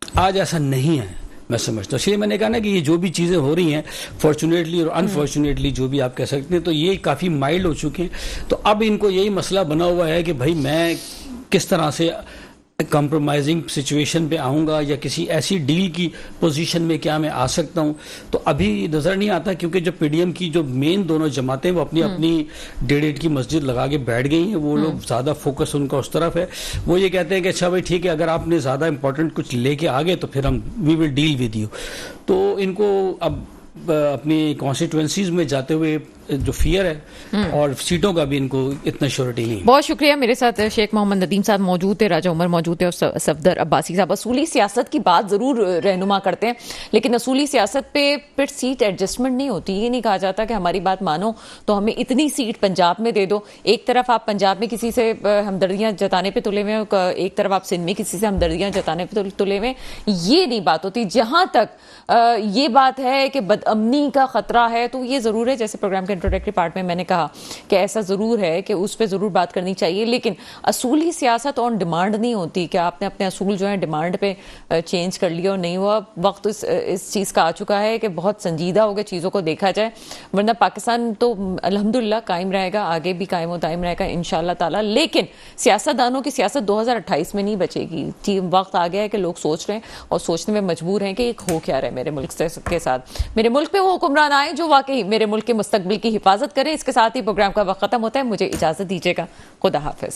आज ऐसा नहीं है, मैं समझता हूँ। इसलिए मैंने कहा ना कि ये जो भी चीज़ें हो रही हैं फॉर्चुनेटली और अनफॉर्चुनेटली जो भी आप कह सकते हैं, तो ये काफ़ी माइल्ड हो चुके हैं। तो अब इनको यही मसला बना हुआ है कि भाई मैं किस तरह से कॉम्प्रोमाइजिंग सिचुएशन पे आऊँगा या किसी ऐसी डील की पोजीशन में क्या मैं आ सकता हूँ, तो अभी नज़र नहीं आता, क्योंकि जो पीडीएम की जो मेन दोनों जमातें वो अपनी अपनी 1.5 की मस्जिद लगा के बैठ गई हैं। वो लोग ज़्यादा फोकस उनका उस तरफ है। वो ये कहते हैं कि अच्छा भाई ठीक है, अगर आपने ज़्यादा इंपॉर्टेंट कुछ लेके आ गए तो फिर हम we will deal with you. तो इनको अब अपनी कॉन्स्टिट्यूएंसीज में जाते हुए जो फियर है और सीटों का भी इनको इतना श्योरिटी नहीं। बहुत शुक्रिया। मेरे साथ शेख मोहम्मद नदीम साहब मौजूद थे, राजा उमर मौजूद थे और सफदर अब्बासी साहब। असूली सियासत की बात जरूर रहनुमा करते हैं, लेकिन असूली सियासत पे फिर सीट एडजस्टमेंट नहीं होती। ये नहीं कहा जाता कि हमारी बात मानो तो हमें इतनी सीट पंजाब में दे दो। एक तरफ आप पंजाब में किसी से हमदर्दियां जताने पे तुले हुए, एक तरफ आप सिंध में किसी से हमदर्दियां जताने पे तुले हुए। ये नहीं बात होती। जहां तक ये बात है कि बदअमनी का खतरा है, तो ये जरूर है, जैसे प्रोग्राम के इंट्रोडक्टरी पार्ट में मैंने कहा कि ऐसा जरूर है कि उस पर जरूर बात करनी चाहिए। लेकिन असूली सियासत ऑन डिमांड नहीं होती कि आपने अपने असूल जो है डिमांड पे चेंज कर लिया और नहीं हुआ। वक्त इस चीज़ का आ चुका है कि बहुत संजीदा होकर चीज़ों को देखा जाए, वरना पाकिस्तान तो अल्हम्दुलिल्लाह कायम रहेगा, आगे भी कायम व दायम रहेगा इंशाअल्लाह ताला। लेकिन सियासतदानों की सियासत 2028 में नहीं बचेगी। वक्त आ गया है कि लोग सोच रहे हैं और सोचने में मजबूर हैं कि हो क्या रहा है मेरे मुल्क के साथ। मेरे मुल्क पे वो हुक्मरान आए जो वाकई मेरे मुल्क के मुस्तकबिल की हिफाजत करें। इसके साथ ही प्रोग्राम का वक्त खत्म होता है। मुझे इजाजत दीजिएगा। खुदा हाफिज।